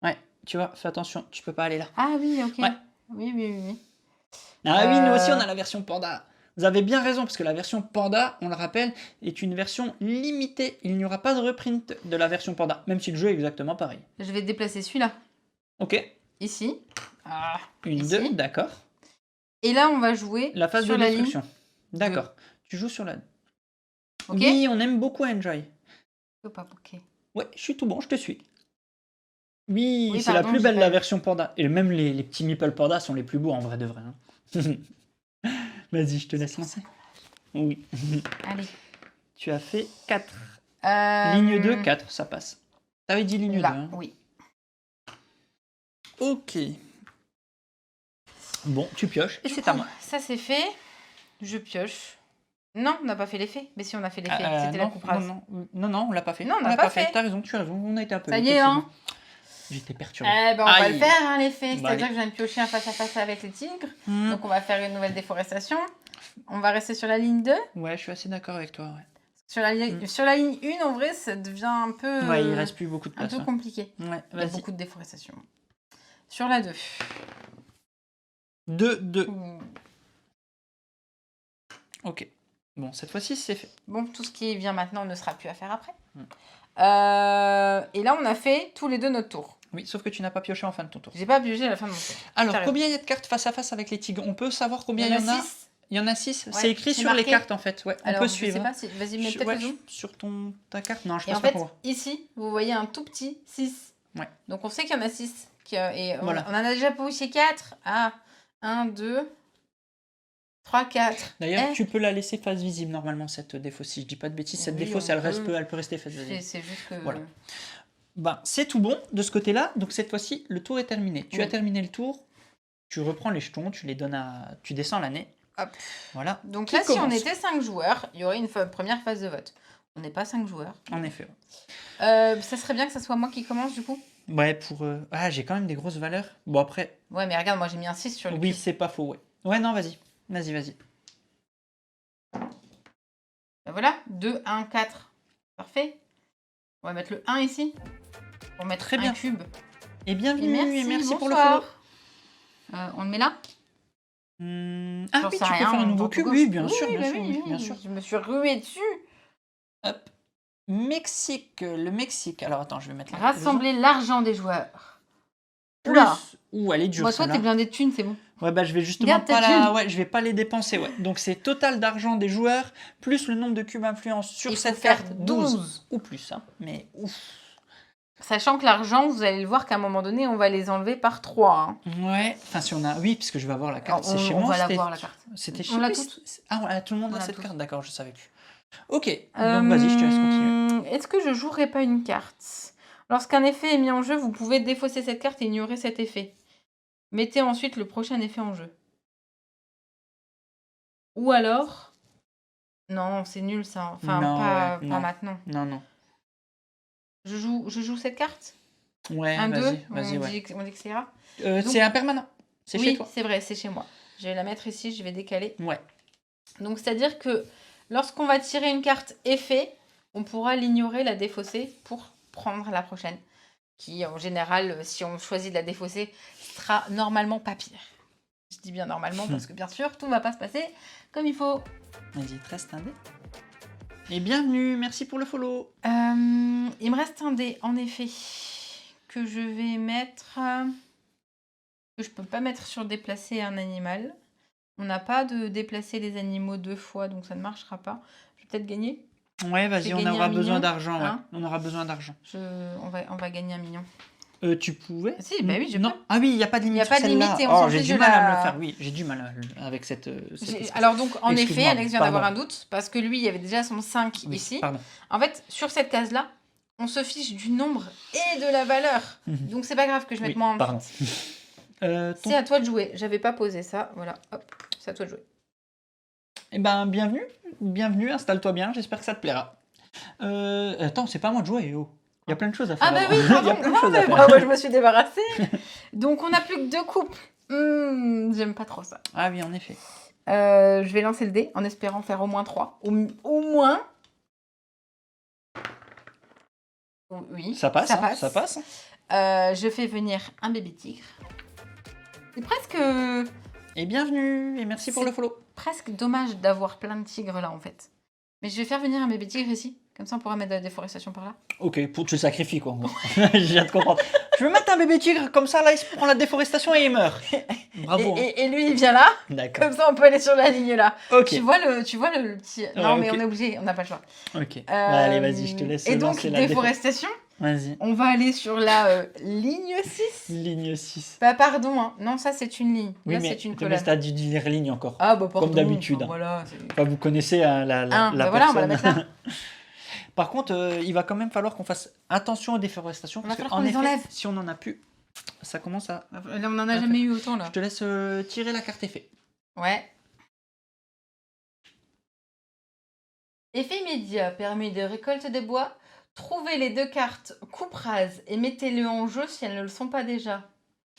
Ouais, tu vois, fais attention, tu peux pas aller là. Ah oui, ok. Ouais. Oui. Ah oui, nous aussi, on a la version Panda. Vous avez bien raison, parce que la version Panda, on le rappelle, est une version limitée. Il n'y aura pas de reprint de la version Panda, même si le jeu est exactement pareil. Je vais déplacer celui-là. Ok. Ici. Ah, 1, ici. 2, d'accord. Et là, on va jouer La phase sur de la destruction. ligne D'accord. Tu joues sur la... Ok. Oui, on aime beaucoup Enjoy. Ou pas, ok. Ouais, je suis tout bon, je te suis. Oui, Oui, c'est la pardon, plus j'ai belle, pas la vu. version Panda. Et même les petits Meeple Panda sont les plus beaux en vrai de vrai. Hein. Vas-y, je te laisse lancer. Oui. Allez. Tu as fait 4. Ligne 2, 4, ça passe. T'avais dit ligne 2. Là, Hein. oui. Ok. Bon, tu pioches et Du c'est à coup, moi. ça c'est fait. Je pioche. Non, on n'a pas fait l'effet. Mais si, on a fait l'effet. C'était la Non, coupe rase. non, on l'a pas fait. Non, on l'a n'a pas fait. T'as raison, tu as raison. On a été un peu Ça vite, y est, hein. effectivement. J'étais perturbé. Eh ben, on va le Aïe. faire, hein, l'effet. Bah, C'est-à-dire allez. que je viens de piocher un face-à-face avec les tigres. Hmm. Donc, on va faire une nouvelle déforestation. On va rester sur la ligne 2. Ouais, je suis assez d'accord avec toi. Ouais. Sur la ligne 1, en vrai, ça devient un peu, Ouais, il reste plus beaucoup de un place. peu Ouais, compliqué. Ouais, Il y a vas-y. beaucoup de déforestation. Sur la 2. 2. Ok. Bon, cette fois-ci, c'est fait. Bon, tout ce qui vient maintenant ne sera plus à faire après. Hmm. Et là, on a fait tous les deux notre tour. Oui, sauf que tu n'as pas pioché en fin de ton tour. J'ai pas piégé à la fin de mon tour. Alors, T'as combien il y a de cartes face à face avec les tigres? On peut savoir combien il y en a? 6. Il y en a 6. Ouais, C'est écrit c'est sur les marqué. cartes en fait. Ouais, on Alors, peut je suivre. sais pas si... Vas-y, mets peut-être Ouais, le zoom. sur ta carte. Non, je Et pense en pas fait, qu'on voit. ici, vous voyez un tout petit 6. Ouais. Donc, on sait qu'il y en a 6. Et Voilà. on en a déjà pioché 4. Ah, 1, 2, 3, 4. D'ailleurs, tu peux la laisser face visible normalement, cette défausse. Si je dis pas de bêtises, cette Oui, défausse, on elle peut rester face visible. C'est juste que... Voilà. Ben, c'est tout bon de ce côté-là. Donc cette fois-ci, le tour est terminé. Tu as Oui. terminé le tour. Tu reprends les jetons, tu les donnes tu descends l'année. Hop. Voilà. Donc Qui là, si on commence? était 5 joueurs, il y aurait une première phase de vote. On n'est pas 5 joueurs. En effet. Ça serait bien que ça soit moi qui commence du coup. Ouais, pour... Ah, j'ai quand même des grosses valeurs. Bon, après... Ouais, mais regarde, moi j'ai mis un 6 sur le Oui, cube. c'est pas faux, ouais. Ouais, non, vas-y. Vas-y. Ben voilà, 2, 1, 4. Parfait. On va mettre le 1 ici. Pour mettre Très un bien. cube. Et bienvenue, Et merci, pour le bonsoir. follow. On le met là? Ah J'en oui, sais tu peux rien, faire un nouveau on cube. gauche. Oui, bien Oui, sûr, bah bien sûr, oui, bien sûr. Je me suis ruée dessus. Hop. Mexique, le Mexique. Alors attends, je vais mettre là. Rassembler l'argent des joueurs. Plus. Oula. Ouh, elle est dure. Moi, toi, t'es celle-là. blindé de thunes, c'est bon. Ouais, bah je vais justement Garde ta pas thune. Ouais, je vais pas les dépenser, ouais. Donc c'est total d'argent des joueurs plus le nombre de cubes influence sur Il faut cette faire carte 12. ou plus, hein. Mais ouf. Sachant que l'argent, vous allez le voir qu'à un moment donné, on va les enlever par 3. Hein. Ouais. Enfin, si on a. Oui, puisque je vais avoir la carte. Alors, C'est chez on moi. va la c'était- voir, la carte. C'était On chez l'a lui. toute. Ah, ouais, tout le monde On a l'a cette toute. carte. D'accord, je savais plus. Ok. Donc vas-y, je te laisse continuer. Est-ce que je jouerai pas une carte? Lorsqu'un effet est mis en jeu, vous pouvez défausser cette carte et ignorer cet effet. Mettez ensuite le prochain effet en jeu. Ou alors... Non, c'est nul ça. Enfin, Non, pas non. maintenant. Non. Je joue cette carte? Ouais, 1, 2, vas-y, on ouais. dit que c'est ira. C'est impermanent. C'est chez Oui, toi. c'est vrai, c'est chez moi. Je vais la mettre ici, je vais décaler. Ouais. Donc, c'est-à-dire que lorsqu'on va tirer une carte effet, on pourra l'ignorer, la défausser pour prendre la prochaine. Qui, en général, si on choisit de la défausser, sera normalement pas pire. Je dis bien normalement parce que, bien sûr, tout ne va pas se passer comme il faut. Vas-y, te reste un dé. Et bienvenue, merci pour le follow. Il me reste un dé, en effet, que je vais mettre... que je peux pas mettre sur déplacer un animal. On n'a pas de déplacer les animaux 2 fois, donc ça ne marchera pas. Je vais peut-être gagner. Ouais, vas-y, J'ai on gagné aura un besoin mignon, d'argent, ouais. hein. On aura besoin d'argent. On va gagner un mignon. Tu pouvais? Si, bah oui, je Non. peux. Ah oui, il n'y a pas de limite. Il y a sur pas de celle-là. limite et on Oh, s'en j'ai fiche du de mal à me la- le faire. Oui, j'ai du mal avec cette espèce. Alors donc, en effet, Excuse-moi, Alex vient d'avoir un pardon. doute, parce que lui, il y avait déjà son 5 Oui, ici. pardon. En fait, sur cette case-là, on se fiche du nombre et de la valeur. Mhm. Donc, c'est pas grave que je mette Oui, moi en pardon. vite. C'est à toi de jouer. J'avais pas posé ça. Voilà, hop, c'est à toi de jouer. Eh ben, bienvenue, installe-toi bien, j'espère que ça te plaira. Attends, c'est pas à moi de jouer, oh. Il y a plein de choses à faire. Ah bah avant. oui, Il y a pardon. plein de Non, choses à mais faire. bravo, je me suis débarrassée. Donc, on n'a plus que 2 couples. J'aime pas trop ça. Ah oui, en effet. Je vais lancer le dé en espérant faire au moins 3. Au moins. Oui, Ça passe. Je fais venir un bébé tigre. C'est Et bienvenue, et merci pour C'est- le follow. presque dommage d'avoir plein de tigres là en fait. Mais je vais faire venir un bébé tigre ici. Comme ça on pourra mettre de la déforestation par là. Ok, tu le sacrifies quoi. En gros. Je viens de comprendre. Je veux mettre un bébé tigre, comme ça, là, il se prend la déforestation et il meurt. Bravo. hein. Et lui, il vient là. D'accord. Comme ça, on peut aller sur la ligne là. Ok. Tu vois le petit... Non, Ouais, mais ok. on est obligé, on n'a pas le choix. Ok. Bah, allez, vas-y, je te laisse Et donc, lancer la déforestation, Vas-y. on va aller sur la ligne 6. Ligne 6. Bah, pardon, hein. Non, ça, c'est une ligne. Oui, Là, mais c'est une mais colonne. t'as dû dire ligne encore. Ah, bah, pardon. Comme d'habitude, enfin, hein. Voilà. Enfin, vous connaissez hein, la Bah, voilà, on va la personne. mettre là. Par contre, il va quand même falloir qu'on fasse attention aux déforestations. Il va Parce falloir qu'en qu'on les effet, enlève. si on n'en a plus, ça commence à... Là, on n'en a jamais eu autant, là. Je te laisse tirer la carte effet. Ouais. Effet immédiat permet de récolte de bois. Trouvez les 2 cartes coupe rase et mettez-le en jeu si elles ne le sont pas déjà.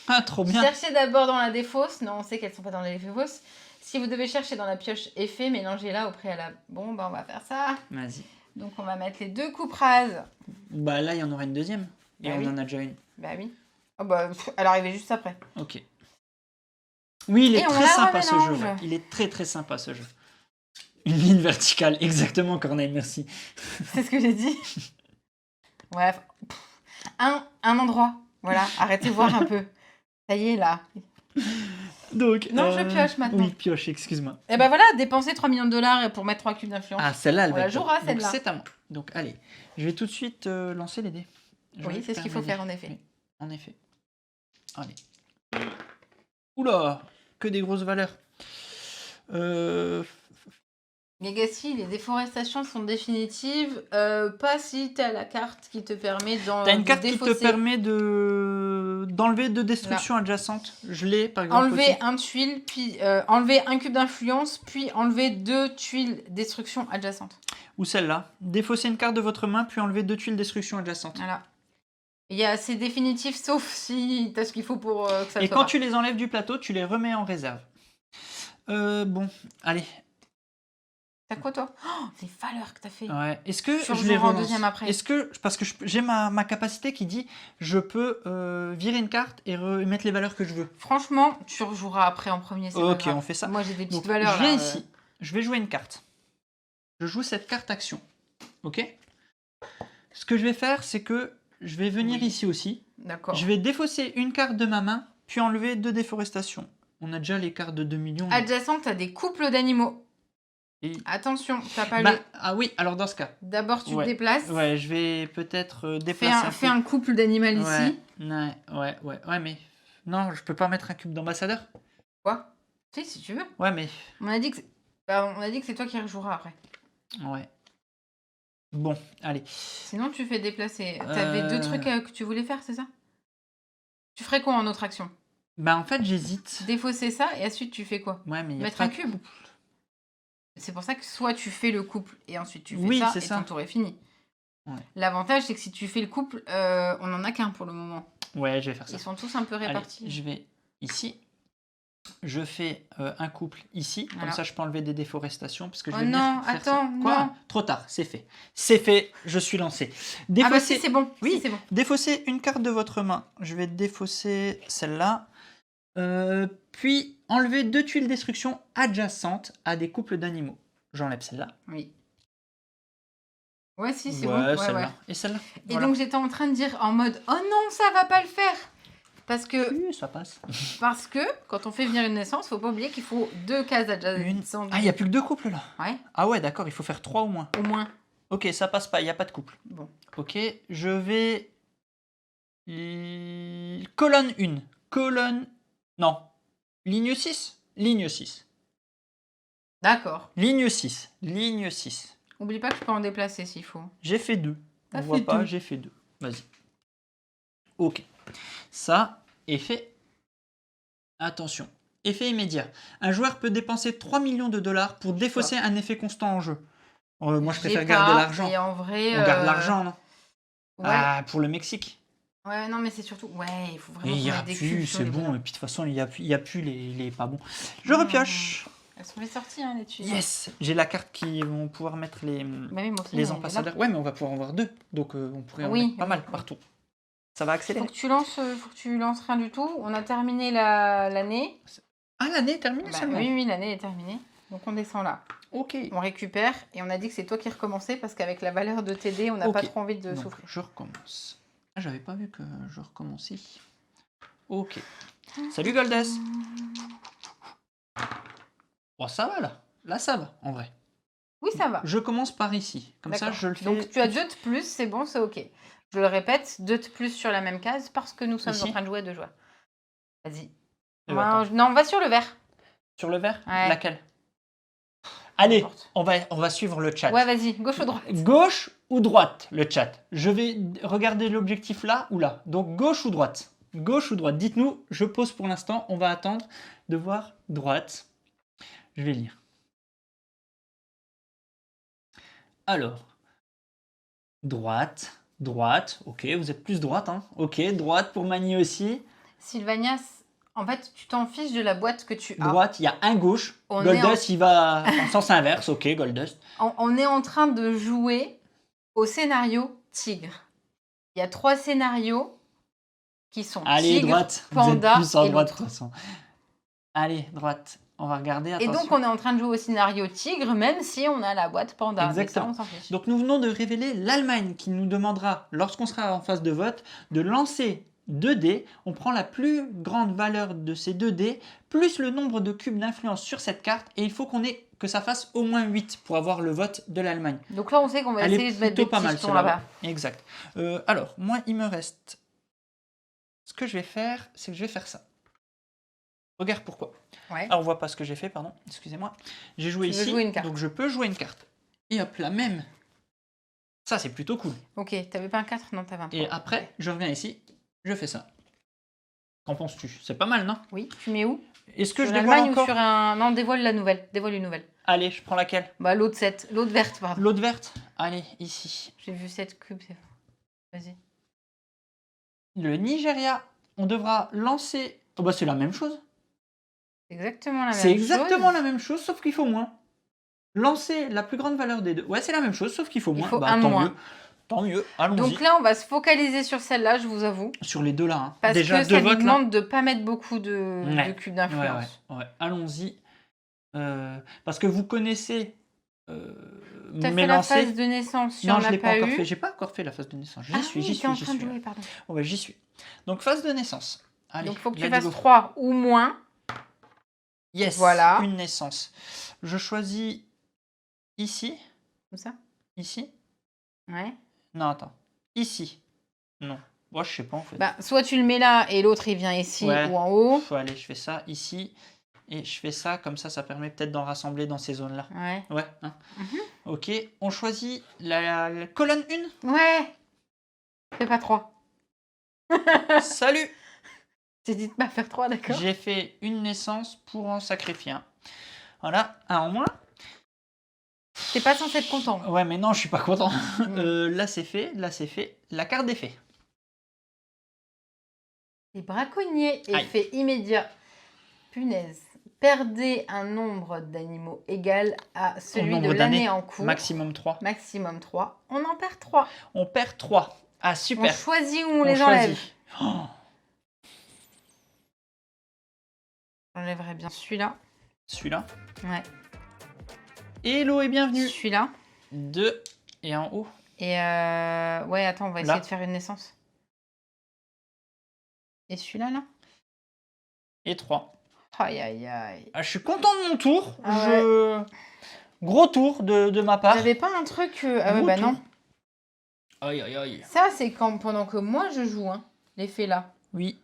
Ah, trop bien. Cherchez d'abord dans la défausse. Non, on sait qu'elles ne sont pas dans la défausse. Si vous devez chercher dans la pioche effet, mélangez-la au préalable. Bon, bah on va faire ça. Vas-y. Donc on va mettre les 2 coupes rases. Bah là, il y en aura une deuxième. Et Bah on oui. en a déjà une. Bah oui. Oh bah, elle arrivait juste après. Ok. Oui, il est Et on très la sympa ce jeu. remélange. Ouais. Il est très très sympa ce jeu. Une ligne verticale, exactement Corneille, merci. C'est ce que j'ai dit. Ouais. Un endroit. Voilà, arrêtez voir un peu. Ça y est, là. Donc, Non, je pioche maintenant. Oui, pioche, excuse-moi. Et bah voilà, dépenser 3 millions de dollars pour mettre 3 cubes d'influence. Ah, celle-là, elle On va la être top. jouera, Donc, celle-là. c'est à moi. Donc, allez, je vais tout de suite lancer les dés. Je Oui, c'est ce récupère qu'il faut mes faire dés. en effet. Oui, en effet. Allez. Oula, que des grosses valeurs. Legacy, les déforestations sont définitives. Pas si t'as la carte qui te permet T'as une carte qui te défausser. permet d'enlever 2 destructions adjacentes. Je l'ai, par exemple. Enlever aussi. un tuile, puis enlever un cube d'influence, puis enlever 2 tuiles destruction adjacentes. Ou celle-là. Défausser une carte de votre main, puis enlever 2 tuiles destruction adjacentes. Voilà. C'est définitif, sauf si t'as ce qu'il faut pour que ça Et soit quand pas. tu les enlèves du plateau, tu les remets en réserve. Bon, allez. T'as quoi toi? Oh, les valeurs que t'as fait. Ouais. Est-ce que Tu je les rejoueras en relance deuxième après. Est-ce que parce que j'ai ma capacité qui dit je peux virer une carte et remettre les valeurs que je veux. Franchement, tu rejoueras après en premier. C'est pas Ok, grave. on fait ça. Moi j'ai des petites Donc, valeurs je viens là. ici. Je vais jouer une carte. Je joue cette carte action. Ok. Ce que je vais faire, c'est que je vais venir Oui. ici aussi. D'accord. Je vais défausser une carte de ma main, puis enlever 2 déforestations. On a déjà les cartes de 2 millions. Adjacent, t'as des couples d'animaux. Et- Attention, t'as pas Bah, le. ah oui, alors dans ce cas. D'abord, tu Ouais. te déplaces. Ouais, je vais peut-être Fais déplacer un couple d'animal Ouais, ici. ouais, mais non, je peux pas mettre un cube d'ambassadeur. Quoi? Si tu veux. Ouais, mais On a dit que c'est toi qui rejoueras après. ouais. Bon, allez. Sinon, tu fais déplacer. T'avais 2 trucs que tu voulais faire, c'est ça? Tu ferais quoi en autre action? Bah en fait, j'hésite. Défausser ça et ensuite tu fais quoi? Ouais, mais il y a Mettre pas un de cube. couple. C'est pour ça que soit tu fais le couple et ensuite tu fais Oui, ça c'est et ça. ton tour est fini. Ouais. L'avantage, c'est que si tu fais le couple, on en a qu'un pour le moment. Ouais, je vais faire ça. Ils sont tous un peu Allez, répartis. je vais ici. Je fais un couple ici. Voilà. Comme ça, je peux enlever des déforestations. Parce que je Oh vais venir non, faire attends, ça. Quoi non. Trop tard, c'est fait. C'est fait, je suis lancé. Ah bah Défausser... si, c'est bon. Oui. Si, c'est bon. Défausser une carte de votre main. Je vais défausser celle-là. Puis enlever 2 tuiles destruction adjacentes à des couples d'animaux. J'enlève celle-là. Oui. Ouais, si, c'est bon. Ouais, Ouais, celle-là. ouais. Et celle-là. Et Voilà. donc j'étais en train de dire en mode oh non, ça va pas le faire. Parce que Oui, ça passe. quand on fait venir une naissance, faut pas oublier qu'il faut 2 cases adjacentes. Ah, il n'y a plus que 2 couples là. Ouais, Ah ouais, d'accord, il faut faire 3 au moins. au moins. Ok, ça passe pas, il n'y a pas de couple. Bon. Ok, je vais... Colonne 1. Colonne... Non. Ligne 6. Ligne 6. D'accord. Ligne 6. Ligne 6. Oublie pas que je peux en déplacer s'il faut. J'ai fait 2. T'as On voit fait pas, 2. j'ai fait 2. Vas-y. Ok. Ça est fait. Attention. Effet immédiat. Un joueur peut dépenser 3 millions de dollars pour défausser un effet constant en jeu. Moi, je préfère J'ai garder pas, l'argent. Et en vrai. On garde l'argent, non? Ouais. Ah, pour le Mexique. Ouais, non, mais c'est surtout. Ouais, il faut Et vraiment. il n'y qu'on a mette des plus, cubes sur c'est les bon. bonhommes. Et puis de toute façon, il n'y a plus les pas bons. Je Non. repioche. Elles sont les sorties, hein, les tuiles. Yes. J'ai la carte qui vont pouvoir mettre les Bah oui, moi aussi, les mais ambassadeurs. Ouais, mais on va pouvoir en avoir 2. Donc on pourrait en Oui, mettre pas mal oui. partout. Ça va accélérer. Faut que tu lances rien du tout. On a terminé l'année. Ah, l'année est terminée Bah, seulement. oui, l'année est terminée. Donc on descend là. Ok. On récupère et on a dit que c'est toi qui recommençais parce qu'avec la valeur de TD, on n'a pas Ok. trop envie de Donc, souffrir. je recommence. Ah, j'avais pas vu que je recommençais. Ok. Salut Goldes. Bon, ça va là. Là, ça va, en vrai. Oui, ça va. Je commence par ici. Comme ça, D'accord. je le fais. Donc tu as 2 de plus, c'est bon, c'est ok. Je le répète, 2 de plus sur la même case parce que nous sommes Ici en train de jouer à 2 joueurs. Vas-y. Attends. Non, on va sur le vert. Sur le vert Ouais. Laquelle? Allez, N'importe. on va suivre le chat. Ouais, vas-y, gauche ou droite? Gauche ou droite, le chat? Je vais regarder l'objectif là ou là. Donc gauche ou droite? Gauche ou droite? Dites-nous, je pose pour l'instant. On va attendre de voir droite. Je vais lire. Alors, droite, droite. Ok, vous êtes plus droite, hein? Ok, droite pour Mani aussi. Sylvania, en fait, tu t'en fiches de la boîte que tu as. Droite, il y a un gauche. On est Goldust, il va en sens inverse. Ok, Goldust. On est en train de jouer au scénario tigre. Il y a 3 scénarios qui sont Allez, tigre, droite. Vous panda êtes plus en et droite de l'autre. toute façon. Allez, droite. On va regarder. Et Attention. donc, on est en train de jouer au scénario tigre, même si on a la boîte panda. Exactement. Mais ça, on s'en fiche. Donc nous venons de révéler l'Allemagne qui nous demandera, lorsqu'on sera en phase de vote, de lancer 2 dés. On prend la plus grande valeur de ces 2 dés, plus le nombre de cubes d'influence sur cette carte, et il faut que ça fasse au moins 8 pour avoir le vote de l'Allemagne. Donc là, on sait qu'on va Elle essayer est de mettre des plutôt pas petits mal jetons celle-là. là-bas. Exact. Alors, moi, il me reste... Ce que je vais faire, c'est que je vais faire ça. Regarde pourquoi. Ouais. Ah, on voit pas ce que j'ai fait, pardon. Excusez-moi. J'ai joué Tu veux ici, jouer une carte. donc je peux jouer une carte. Et hop, la même. Ça, c'est plutôt cool. Ok, t'avais pas un 4? Non, t'avais un 3. Et après, je reviens ici, je fais ça. Qu'en penses-tu? C'est pas mal, non? Oui, tu mets où? Est-ce que Sur je dévoile l'Allemagne encore? ou sur un... Non, dévoile la nouvelle. Dévoile une nouvelle. Allez, je prends laquelle? Bah, l'autre 7. L'autre verte, pardon. L'autre verte? Allez, ici. J'ai vu 7 cubes, c'est bon. Vas-y. Le Nigeria, on devra lancer... Oh bah c'est la même chose. Exactement la même chose. C'est exactement la même chose, sauf qu'il faut moins. Lancer la plus grande valeur des deux. Ouais, c'est la même chose, sauf qu'il faut Il moins. faut Bah, un tant moins. mieux. Tant mieux, allons-y. Donc là, on va se focaliser sur celle-là, je vous avoue. Sur les deux là. Hein. Parce Déjà, que deux ça nous votes là. demande de pas mettre beaucoup de cubes Ouais, d'influence. ouais. Allons-y. Parce que vous connaissez T'as mes fait la lancers. phase de naissance, Non, on je n'a l'ai pas pas encore eu. fait. J'ai pas encore fait la phase de naissance. J'y Ah suis, oui, j'y t'es suis, en j'y train de suis. jouer, pardon. Oh, ouais, j'y suis. Donc phase de naissance. Allez, Donc il faut que tu let's fasses go. 3 ou moins. Yes, Voilà. une naissance. Je choisis ici. Comme ça? Ici. Ouais. Non, attends. Ici. Non. Moi, je sais pas en fait. Bah, soit tu le mets là et l'autre il vient ici Ouais. ou en haut. Allez, je fais ça ici. Et je fais ça, comme ça permet peut-être d'en rassembler dans ces zones-là. Ouais. Ouais. Hein. Mhm. Ok, on choisit la colonne 1. Ouais. Fais pas 3. Salut. T'es dit de pas faire 3, d'accord? J'ai fait une naissance pour en sacrifier un. Voilà, un en moins. T'es pas censé être content. Ouais, mais non, je suis pas content. Mm. Là, c'est fait. Là, c'est fait. La carte est faite. Les braconniers, Aïe. effet immédiat. Punaise. Perdez un nombre d'animaux égal à celui de nombre l'année d'années, en cours. Maximum 3. Maximum 3. On en perd 3. On perd 3. Ah, On super. choisit où on les enlève. choisit. Oh, J'enlèverai bien celui-là. celui-là. Ouais. Hello et bienvenue. Celui-là. 2 et en haut. Et ouais, attends, on va essayer Là. de faire une naissance. Et celui-là, là? Et 3. Aïe, aïe, aïe. Ah, je suis content de mon tour. Ah Gros tour de ma part. J'avais pas un truc... Ah ouais, Gros bah tour. non. Aïe, aïe, aïe. Ça, c'est quand pendant que moi, je joue, hein. L'effet là. Oui.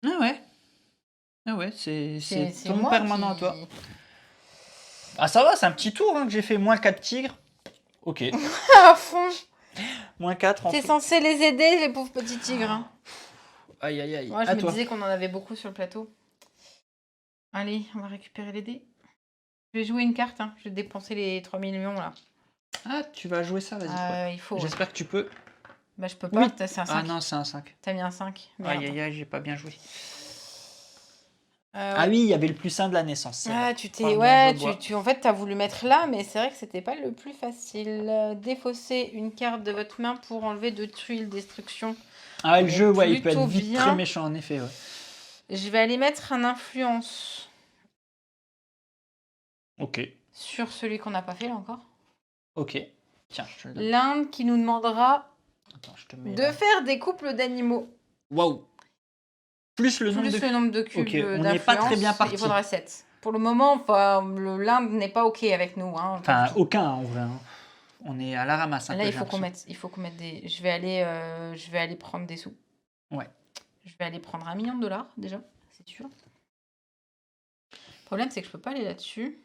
Ah ouais. Ah ouais, c'est ton moi permanent qui- à toi. Ah ça va, c'est un petit tour hein, que j'ai fait. Moins 4 tigres. Ok. À fond. Moins 4 en T'es tout. censé les aider, les pauvres petits tigres. Hein. Aïe, aïe, aïe. Moi, je À me toi. disais qu'on en avait beaucoup sur le plateau. Allez, on va récupérer les dés. Je vais jouer une carte, hein. Je vais dépenser les 3 millions, là. Ah, tu vas jouer ça, vas-y. Ouais. Il faut. Ouais. J'espère que tu peux. Bah, je peux pas, Oui. c'est un 5. Ah non, c'est un 5. T'as mis un 5. Merde. Aïe, aïe, aïe, j'ai pas bien joué. Ouais. Ah oui, il y avait le plus 1 de la naissance. c'est vrai. Ah, tu t'es. Pardon, Ouais, je bois. en fait, t'as voulu mettre là, mais c'est vrai que c'était pas le plus facile. Défausser une carte de votre main pour enlever de tuiles destruction. Ah, le jeu, ouais, il peut être plutôt vite bien. très méchant, en effet. Ouais. Je vais aller mettre un influence Ok. sur celui qu'on n'a pas fait là encore. Ok. Tiens, je te le donne. L'Inde qui nous demandera Attends, je te mets de là. faire des couples d'animaux. Waouh. Plus le nombre Plus de... le nombre de cubes Ok, on n'est pas très bien d'influence, parti. il faudra 7. Pour le moment, enfin, l'Inde n'est pas OK avec nous. Hein, pas Enfin, du tout. aucun en vrai. Hein. On est à la ramasse. Là, il faut qu'on mette des... Je vais aller prendre des sous. Ouais. Je vais aller prendre $1 million, déjà, c'est sûr. Le problème, c'est que je peux pas aller là-dessus.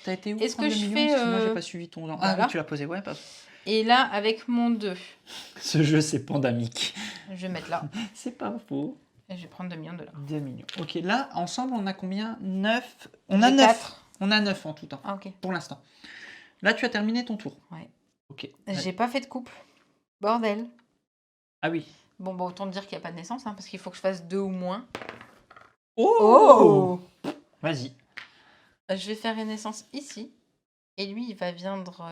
T'as été où Est-ce prendre que le je million? fais, Excuse-moi, j'ai pas suivi ton... Ah voilà. oui, tu l'as posé, ouais. Pas... Et là, avec mon 2, Ce jeu, c'est pandamique. je vais mettre là. C'est pas faux. Et je vais prendre $2 millions. 2 millions. Ok, là, ensemble, on a combien? 9. On a J'ai 9. 4. On a 9 en tout temps, Ah, OK. pour l'instant. Là, tu as terminé ton tour. Ouais. Ok. J'ai pas fait de couple. Bordel. Ah oui. Bon, bah, autant te dire qu'il n'y a pas de naissance, hein, parce qu'il faut que je fasse 2 ou moins. Oh, Vas-y. Je vais faire une naissance ici. Et lui, il va viendre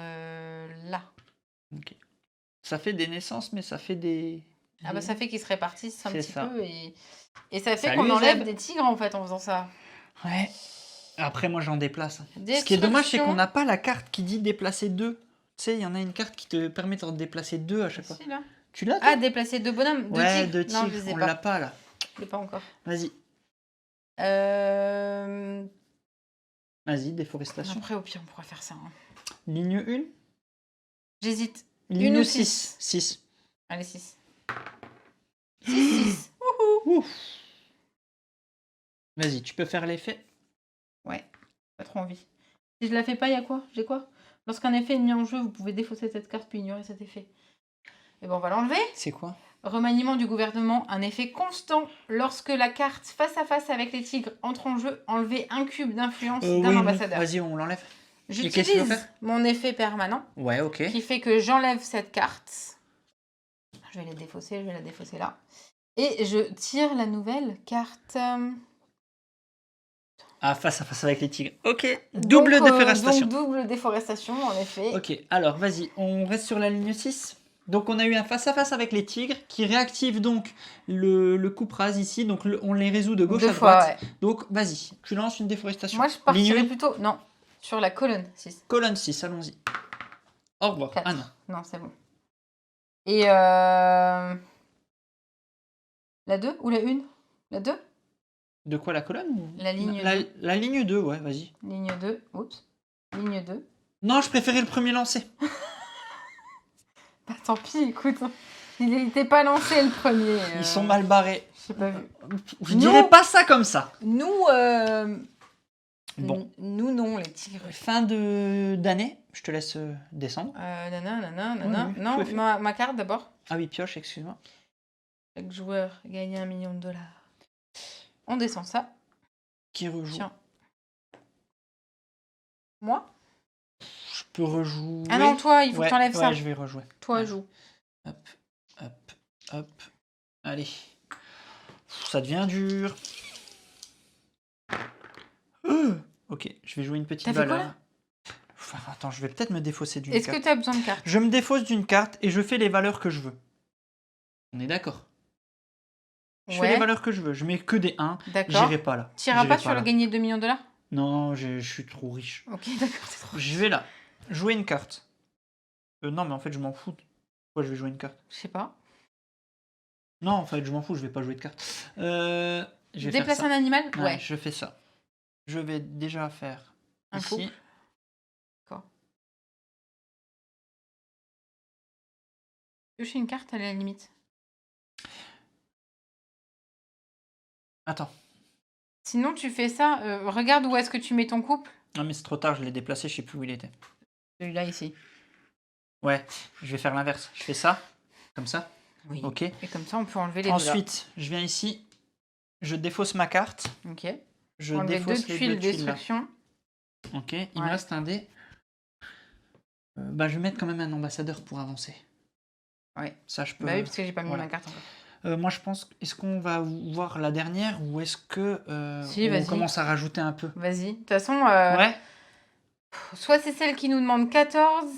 là. Ok. Ça fait des naissances, mais ça fait des... Ah bah ça fait qu'ils se répartissent un C'est petit ça. peu. Et ça fait Salut, qu'on enlève Zeb. des tigres, en fait, en faisant ça. Ouais. Après, moi, j'en déplace. Ce qui est Destruction. dommage, c'est qu'on n'a pas la carte qui dit déplacer 2. Tu sais, il y en a une carte qui te permet de déplacer 2 à chaque fois. Si, là. Tu l'as, toi? Ah, déplacer 2 bonhommes, 2 Ouais, tigres. 2 tigres. Non, je les ai On pas. l'a pas, là. Je l'ai pas encore. Vas-y. Vas-y, déforestation. Après, au pire, on pourra faire ça. Hein. Ligne 1. J'hésite. Ligne Une ou 6. 6. Allez, 6. 6. Ouf. Vas-y, tu peux faire l'effet. Ouais, pas trop envie. Si je la fais pas, il y a quoi? J'ai quoi? Lorsqu'un effet est mis en jeu, vous pouvez défausser cette carte puis ignorer cet effet. Et bon, on va l'enlever. C'est quoi? Remaniement du gouvernement, un effet constant. Lorsque la carte face à face avec les tigres entre en jeu, enlever un cube d'influence d'un ambassadeur. Vas-y, on l'enlève. qu'est-ce qu'il faut J'utilise faire mon effet permanent Ouais, ok. qui fait que j'enlève cette carte. Je vais la défausser là. Et je tire la nouvelle carte. Ah, face à face avec les tigres. Ok. Double déforestation. Donc double déforestation, en effet. Ok, alors vas-y, on reste sur la ligne 6. Donc on a eu un face-à-face avec les tigres qui réactive donc le coupe rase ici. Donc on les résout de gauche à droite. Ouais. Donc vas-y, tu lances une déforestation. Moi, je partirais Ligne 1, plutôt... Non, sur la colonne 6. colonne 6, allons-y. Au revoir. 4. Ah non. Non, c'est bon. Et la 2 ou la 1? La 2? De quoi, la colonne? La ligne la, 2. la ligne 2, ouais, vas-y. Ligne 2. Oups. Ligne 2. Non, je préférais le premier lancé. Bah tant pis, écoute. Il n'était pas lancé le premier. Ils sont mal barrés. J'ai pas vu. Je dirais pas ça comme ça. Nous, Bon. nous non, les tigres. Fin d'année, je te laisse descendre. Nana. Oui, Non, tout à fait. ma carte d'abord. Ah oui, pioche, excuse-moi. Chaque joueur gagne $1 million. On descend ça. Qui rejoue? Tiens. Moi? Je peux rejouer. Ah non, toi, il faut que Ouais, t'enlèves ça. Ouais, je vais rejouer. Toi, Ouais. joue. Hop. Allez. Ça devient dur. Ok, je vais jouer une petite T'as fait quoi, valeur. Enfin, attends, je vais peut-être me défausser d'une Est-ce carte. que t'as besoin de cartes? Je me défausse d'une carte et je fais les valeurs que je veux. On est d'accord? Je fais les valeurs que je veux. Je mets que des 1. D'accord. J'irai pas là. T'iras J'irai pas sur là. le gagner $2 millions? Non, je suis trop riche. Ok, d'accord, c'est trop. Je vais là. Jouer une carte. Non, mais en fait, je m'en fous. Pourquoi je vais jouer une carte? Je sais pas. Non, en fait, je m'en fous, je vais pas jouer de carte. Je vais faire Déplacer ça. un animal? Ouais, je fais ça. Je vais déjà faire Un ici. couple. D'accord. Piocher une carte à la limite. Attends. Sinon, tu fais ça. Regarde où est-ce que tu mets ton couple. Non, mais c'est trop tard, je l'ai déplacé, je sais plus où il était. Celui-là, ici. Ouais, je vais faire l'inverse. Je fais ça, comme ça. Oui. Ok. Et comme ça, on peut enlever les Ensuite, je viens ici, je défausse ma carte. deux là. Ok. Je Enlever défausse deux les tuiles deux tuiles là. destruction. Ok, il me Ouais. reste un dé. Bah, je vais mettre quand même un ambassadeur pour avancer. Ouais. Ça, je peux. Bah oui, parce que j'ai pas mis voilà. ma carte encore. Moi, je pense. Est-ce qu'on va voir la dernière ou est-ce que Si, on vas-y. commence à rajouter un peu? Vas-y. De toute façon, Ouais. soit c'est celle qui nous demande 14,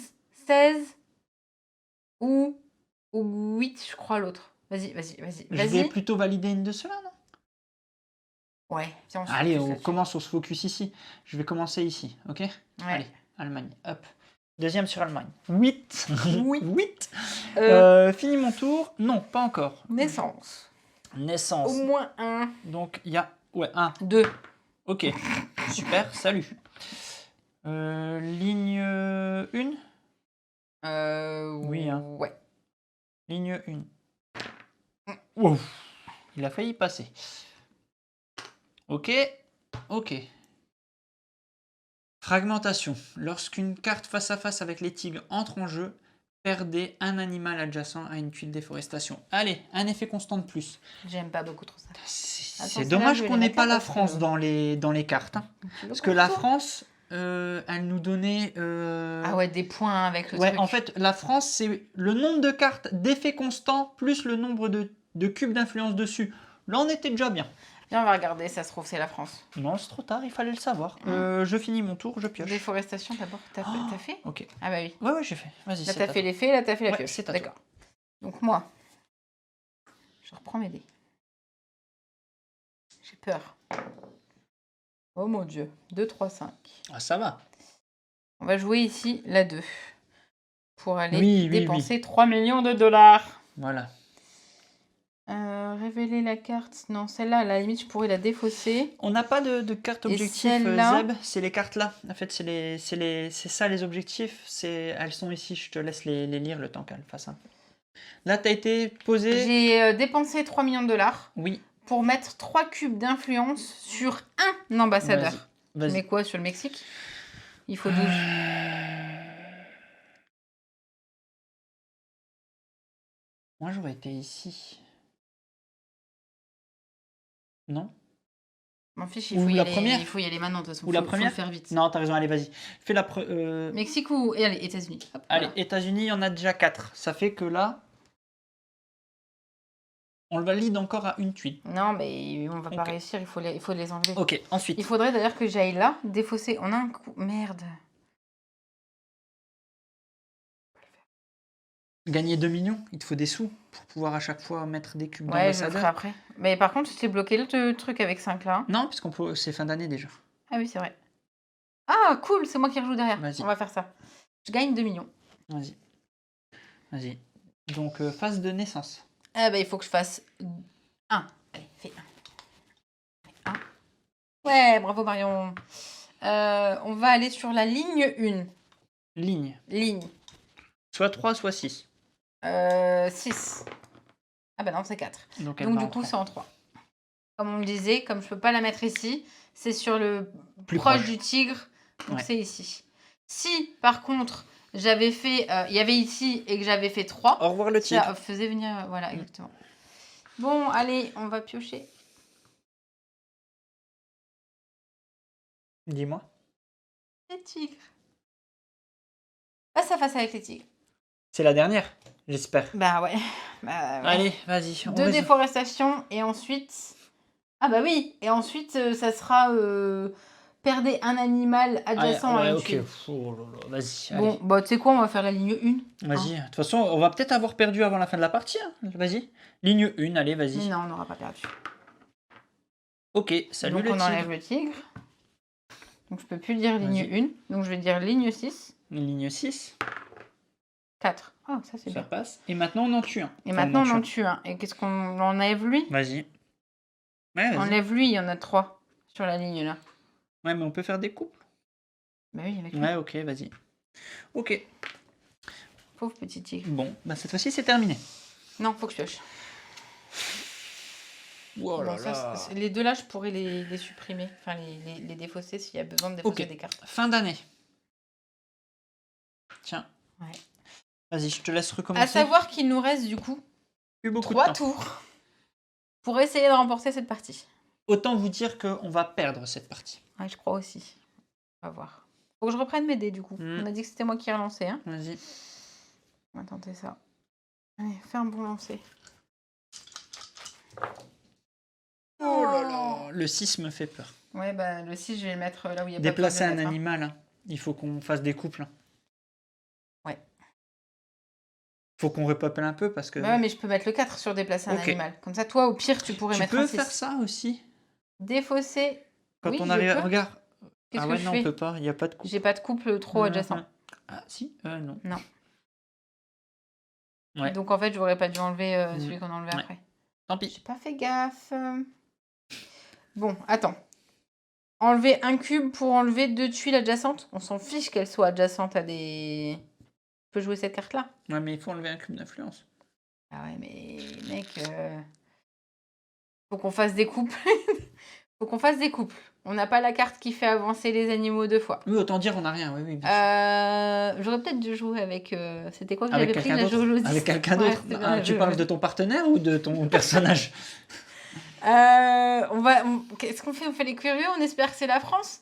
16 ou 8, je crois, l'autre. Vas-y. Je vais plutôt valider une de ceux-là, non? Ouais. Tiens, Allez, se on focus commence, on se focus ici. Je vais commencer ici, ok? là-dessus. Ouais. Allez, Allemagne, hop. Deuxième sur Allemagne. 8. Oui. 8. Fini mon tour. Non, pas encore. Naissance. Naissance. Au moins un. Donc, il y a... Ouais, 1. 2. Ok. Super, salut. Ligne 1. Oui, hein. Ouais. Ligne 1. Wow. Il a failli passer. Ok. Ok. Fragmentation. Lorsqu'une carte face à face avec les tigres entre en jeu, perdez un animal adjacent à une tuile de déforestation. Allez, un effet constant de plus. J'aime pas beaucoup trop ça. C'est dommage qu'on n'ait pas la France dans les cartes. Hein. Parce que la France, elle nous donnait... Ah ouais, des points avec le ouais, truc. en fait, la France, c'est le nombre de cartes d'effets constants plus le nombre de cubes d'influence dessus. Là, on était déjà bien. Viens, on va regarder, ça se trouve, c'est la France. Non, c'est trop tard, il fallait le savoir. Je finis mon tour, je pioche. Déforestation d'abord, t'as fait Ok. Ah bah oui. Ouais, j'ai fait. Vas-y, Là, t'as fait l'effet, là, t'as fait la pioche. c'est à D'accord. Donc moi, je reprends mes dés. J'ai peur. Oh mon Dieu. 2, 3, 5. Ah, ça va. On va jouer ici la 2. Pour aller Oui, dépenser 3 millions de dollars. Voilà. Révéler la carte. Non, celle-là, à la limite, je pourrais la défausser. On n'a pas de carte Et objectif celle-là Zeb, c'est les cartes là. En fait, c'est ça les objectifs. Elles sont ici, je te laisse les lire le temps qu'elles fassent un peu. Là, tu as été posé. J'ai dépensé 3 millions de dollars. Oui. Pour mettre 3 cubes d'influence sur un ambassadeur. Vas-y. Mais quoi, sur le Mexique? Il faut 12. Moi, j'aurais été ici. Non? M'en fiche, Ou la première. il faut y aller maintenant, de toute façon. Ou la première. Faut le faire vite. Non, t'as raison, allez, vas-y. Fais la Mexique ou... Et allez, États-Unis. Hop, allez, voilà. États-Unis, il y en a déjà 4. Ça fait que là, on le valide encore à une tuile. Non, mais on va pas réussir, il faut les enlever. Ok, ensuite. Il faudrait d'ailleurs que j'aille là, défausser. On a un coup... Merde. Gagner 2 millions, il te faut des sous pour pouvoir à chaque fois mettre des cubes Ouais, je le d'ambassadeur. ferai après. Mais par contre, je t'ai bloqué le truc avec 5 là. Non, parce c'est fin d'année déjà. Ah oui, c'est vrai. Ah, cool, c'est moi qui rejoue derrière. Vas-y. On va faire ça. Je gagne 2 millions. Vas-y. Vas-y. Donc, phase de naissance. Ah bah, il faut que je fasse 1. Allez, fais 1. Ouais, bravo Marion. On va aller sur la ligne 1. Ligne. Ligne. Soit 3, soit 6. 6. Ah bah non, c'est 4. Donc du coup, c'est en 3. Comme on le disait, comme je peux pas la mettre ici, c'est sur le plus proche du tigre. Donc Ouais. c'est ici. Si, par contre, j'avais fait... Il y avait ici et que j'avais fait 3, Au revoir le tigre. ça faisait venir... Voilà, exactement. Bon, allez, on va piocher. Dis-moi. Les tigres. Face à face avec les tigres. C'est la dernière, j'espère. Bah ouais. Bah, ouais. Allez, vas-y. 2 déforestations et ensuite... Ah bah oui. Et ensuite, ça sera... Perdez un animal adjacent à une ok. tuile. Oh là là, vas-y. Bon, bah tu sais quoi, on va faire la ligne 1. Vas-y. De toute façon, on va peut-être avoir perdu avant la fin de la partie. Hein. Vas-y. Ligne 1, allez, vas-y. Non, on n'aura pas perdu. Ok, salut Donc le on tigre. enlève le tigre. Donc je peux plus dire ligne 1. Donc je vais dire ligne 6. Ligne 6. 4. Ah, ça c'est Ça bien. passe. Et maintenant, on en tue un. Et maintenant, on en tue un. Et qu'est-ce qu'on enlève lui? Vas-y. Ouais, vas-y. Enlève lui, il y en a 3 sur la ligne là. Ouais, mais on peut faire des couples. Bah oui, avec lui. Ouais, ok, vas-y. Ok. Pauvre petit tigre. Bon, bah cette fois-ci, c'est terminé. Non, faut que je pioche. Oh là Bon, ça, là. les deux là, je pourrais les supprimer. Enfin, les défausser s'il y a besoin de défausser Ok. des cartes. Fin d'année. Tiens. Ouais. Vas-y, je te laisse recommencer. À savoir qu'il nous reste du coup Plus beaucoup 3 de temps. tours pour essayer de remporter cette partie. Autant vous dire qu'on va perdre cette partie. Ouais, je crois aussi. On va voir. Faut que je reprenne mes dés du coup. On a dit que c'était moi qui ai relancé. Hein. Vas-y. On va tenter ça. Allez, fais un bon lancer. Oh là là. Le 6 me fait peur. Ouais, bah le 6, je vais le mettre là où il y a Déplacer pas un de mettre, hein. animal. Hein. Il faut qu'on fasse des couples. Hein. Ouais. Faut qu'on repeuple un peu parce que... Bah ouais, mais je peux mettre le 4 sur déplacer un Ok. animal. Comme ça, toi, au pire, tu pourrais Tu mettre un peux 6. faire ça aussi. Défausser. Quand Oui, on je arrive... peux. Regarde. Qu'est-ce Ah que ouais, je non, fais on peut pas. Il n'y a pas de couple. J'ai pas de couple trop adjacent. Ah, si non. Non. Ouais. Donc en fait, j'aurais pas dû enlever celui qu'on a enlevé Ouais. après. Tant pis. J'ai pas fait gaffe. Bon, attends. Enlever un cube pour enlever 2 tuiles adjacentes. On s'en fiche qu'elles soient adjacentes à des... Je peux jouer cette carte-là. Ouais, mais il faut enlever un cube d'influence. Ah ouais, mais mec... Faut qu'on fasse des couples. Faut qu'on fasse des couples. On n'a pas la carte qui fait avancer les animaux 2 fois. Oui, autant dire on n'a rien, oui, bien sûr. J'aurais peut-être dû jouer avec... C'était quoi que Avec j'avais pris quelqu'un la d'autre. Jojo 10. Avec quelqu'un Ouais, d'autre. c'est Ah, bien, tu parles de ton partenaire ou de ton personnage? Qu'est-ce qu'on fait? On fait les curieux, on espère que c'est la France?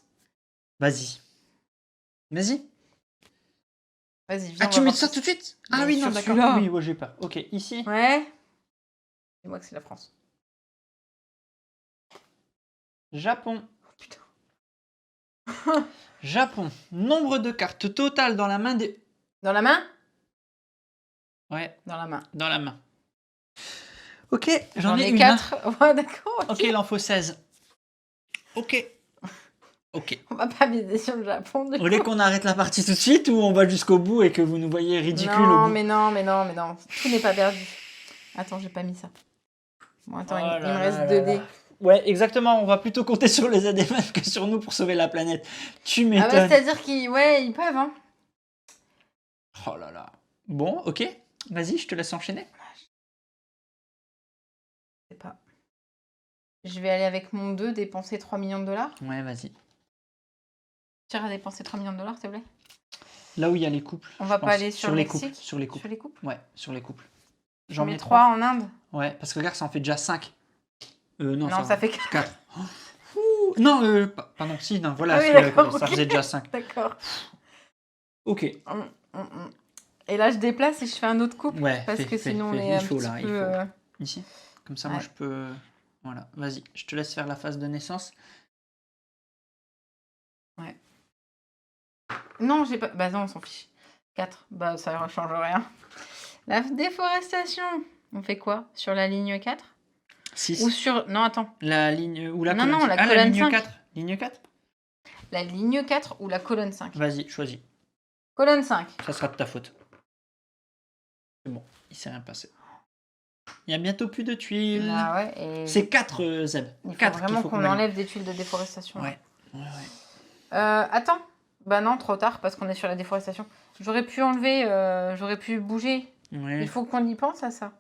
Vas-y. Vas-y. Vas-y, viens. Ah, on tu va mets voir ça si- tout de suite? Mais Ah oui, non, sur d'accord. celui-là. Oui, ouais, j'ai peur. Ok, ici. Ouais. Dis-moi que c'est la France. Japon. Oh, putain. Japon. Nombre de cartes totales dans la main des... Dans la main? Ouais, Dans la main. dans la main. Ok, j'en ai une. 4. Ouais, d'accord. Ok, il en faut 16. Ok. Ok. On va pas miser sur le Japon, du Vous voulez coup. qu'on arrête la partie tout de suite ou on va jusqu'au bout et que vous nous voyez ridicule au Non, bout? mais non, mais non, mais non. Tout n'est pas perdu. Attends, j'ai pas mis ça. Bon, attends, Oh il là me là reste là 2 là. dés. Ouais, exactement. On va plutôt compter sur les ADMF que sur nous pour sauver la planète. Tu Ah bah, m'étonnes. c'est-à-dire qu'ils peuvent, hein. Oh là là. Bon, ok. Vas-y, je te laisse enchaîner. Je sais pas. Je vais aller avec mon 2, dépenser 3 millions de dollars. Ouais, vas-y. Tire à dépenser 3 millions de dollars, s'il te plaît. Là où il y a les couples. On je va pas pense. aller sur le les Mexique? couples. Sur les couples. Sur les couples? Ouais, sur les couples. J'en mets 3 en Inde. Ouais, parce que regarde, ça en fait déjà 5. Non, Non, ça fait 4. 4. Non, pardon, si, non, voilà, Ah oui, celui-là, d'accord, ça ok. faisait déjà 5. D'accord. Ok. Et là, je déplace et je fais un autre couple. Ouais, Parce que sinon, on est il un faut petit là, il peu... faut. Ici, comme ça, moi, Ouais. je peux... Voilà, vas-y, je te laisse faire la phase de naissance. Ouais. Non, j'ai pas... Bah non, on s'en fiche. 4. Bah, ça ne change rien. La déforestation. On fait quoi? Sur la ligne 4? 6. Ou sur... Non, attends. La ligne... Ou la Non, colonne non, la la colonne ligne 5. 4. Ligne 4. La ligne 4 ou la colonne 5? Vas-y, choisis. Colonne 5. Ça sera de ta faute. C'est bon, il s'est rien passé. Il y a bientôt plus de tuiles. Ah ouais, et... C'est 4 Zeb. Il faut 4 vraiment qu'on enlève des tuiles de déforestation. Ouais. Attends. Bah non, trop tard, parce qu'on est sur la déforestation. J'aurais pu enlever... J'aurais pu bouger. Ouais. Il faut qu'on y pense à ça.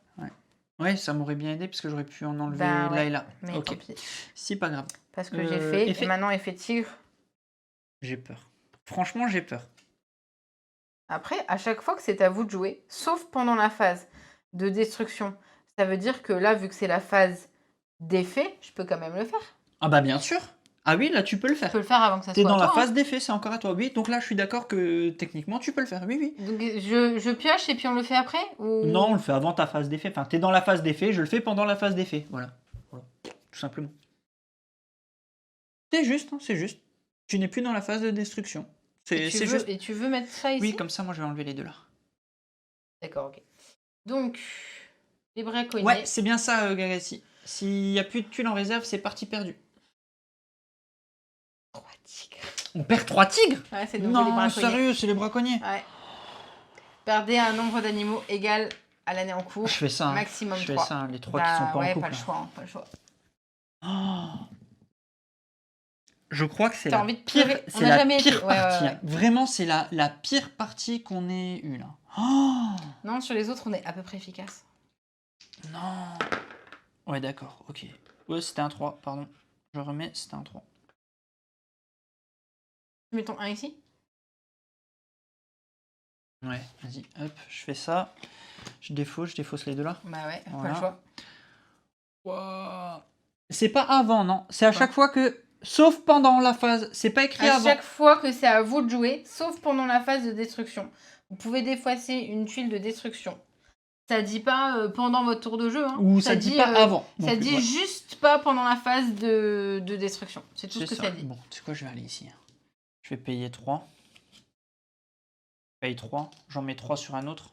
Ouais, ça m'aurait bien aidé parce que j'aurais pu en enlever Bah là ouais, et là. Mais Ok, tant pis. c'est pas grave. Parce que j'ai fait, effet- et maintenant effet tigre. J'ai peur. Franchement, j'ai peur. Après, à chaque fois que c'est à vous de jouer, sauf pendant la phase de destruction, ça veut dire que là, vu que c'est la phase d'effet, je peux quand même le faire. Ah bah bien sûr. Ah oui, là tu peux le Je faire. peux le faire avant que ça T'es soit dans à la toi, phase d'effet, c'est encore à toi. Oui, donc là je suis d'accord que techniquement tu peux le faire. Oui, oui. hein. Donc je pioche et puis on le fait après ou... Non, on le fait avant ta phase d'effet. Enfin, t'es dans la phase d'effet, je le fais pendant la phase d'effet. Voilà. Tout simplement. C'est juste, hein, c'est juste. Tu n'es plus dans la phase de destruction. C'est juste. Et tu veux mettre ça ici? Oui, comme ça, moi je vais enlever les deux là. D'accord, ok. Donc, les braconniers. Ouais, c'est bien ça, Gagassi. S'il n'y a plus de tuiles en réserve, c'est parti perdu. 3 tigres. On perd 3 tigres? Ouais, c'est donc les Non, braconniers. sérieux, c'est les braconniers. Ouais. Perdez un nombre d'animaux égal à l'année en cours. Je fais ça. Hein. Maximum je fais 3. ça, hein, les 3 qui sont pas ouais, en couple. pas le là. choix, hein, pas le choix. Oh. Je crois que c'est T'as la envie de pire, pleurer? c'est On n'a la jamais été- pire ouais, partie. ouais. Hein. Vraiment, c'est la pire partie qu'on ait eue là. Oh Non, sur les autres, on est à peu près efficace. non. Ouais, d'accord, ok. Ouais, c'était un 3, pardon. Je remets, c'était un 3. Tu mets ton 1 ici? Ouais, vas-y, hop, je fais ça. Je défausse les deux là. Bah ouais, pas Voilà. le choix. Wow. C'est pas avant, non. C'est à chaque fois que... Sauf pendant la phase. C'est pas écrit À avant. chaque fois que c'est à vous de jouer, sauf pendant la phase de destruction. Vous pouvez défausser une tuile de destruction. Ça dit pas pendant votre tour de jeu. Hein. Ou ça dit pas avant. Ça Donc, dit ouais. juste pas pendant la phase de destruction. C'est tout ce que ça dit. Bon, tu sais quoi, je vais aller ici. Je vais payer 3. Je paye 3. J'en mets 3 sur un autre.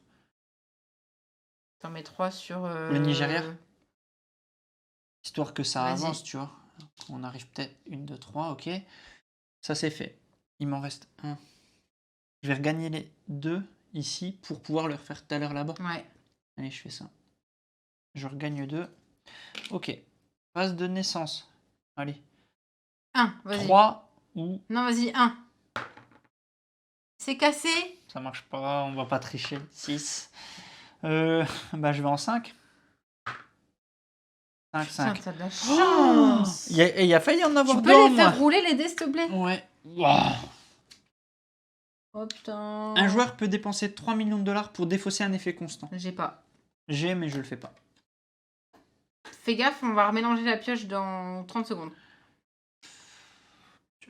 T'en mets 3 sur... Le Nigeria. Histoire que ça Vas-y. avance, tu vois. On arrive peut-être 1, 2, 3, ok. Ça c'est fait. Il m'en reste 1, Je vais regagner les 2 ici pour pouvoir le refaire tout à l'heure là-bas. Ouais. Allez, je fais ça. Je regagne 2. Ok. Phase de naissance. Allez. 1, vas-y. 3 ou... Non, vas-y, 1. C'est cassé. Ça marche pas, on va pas tricher. 6. Bah, je vais en 5. 5, 5. Putain, t'as de la chance. Il a failli en avoir Tu deux peux en les moins. faire rouler les dés, s'il te plaît? Ouais. Wow. Oh putain. Un joueur peut dépenser 3 millions de dollars pour défausser un effet constant. J'ai pas. J'ai, mais je le fais pas. Fais gaffe, on va remélanger la pioche dans 30 secondes.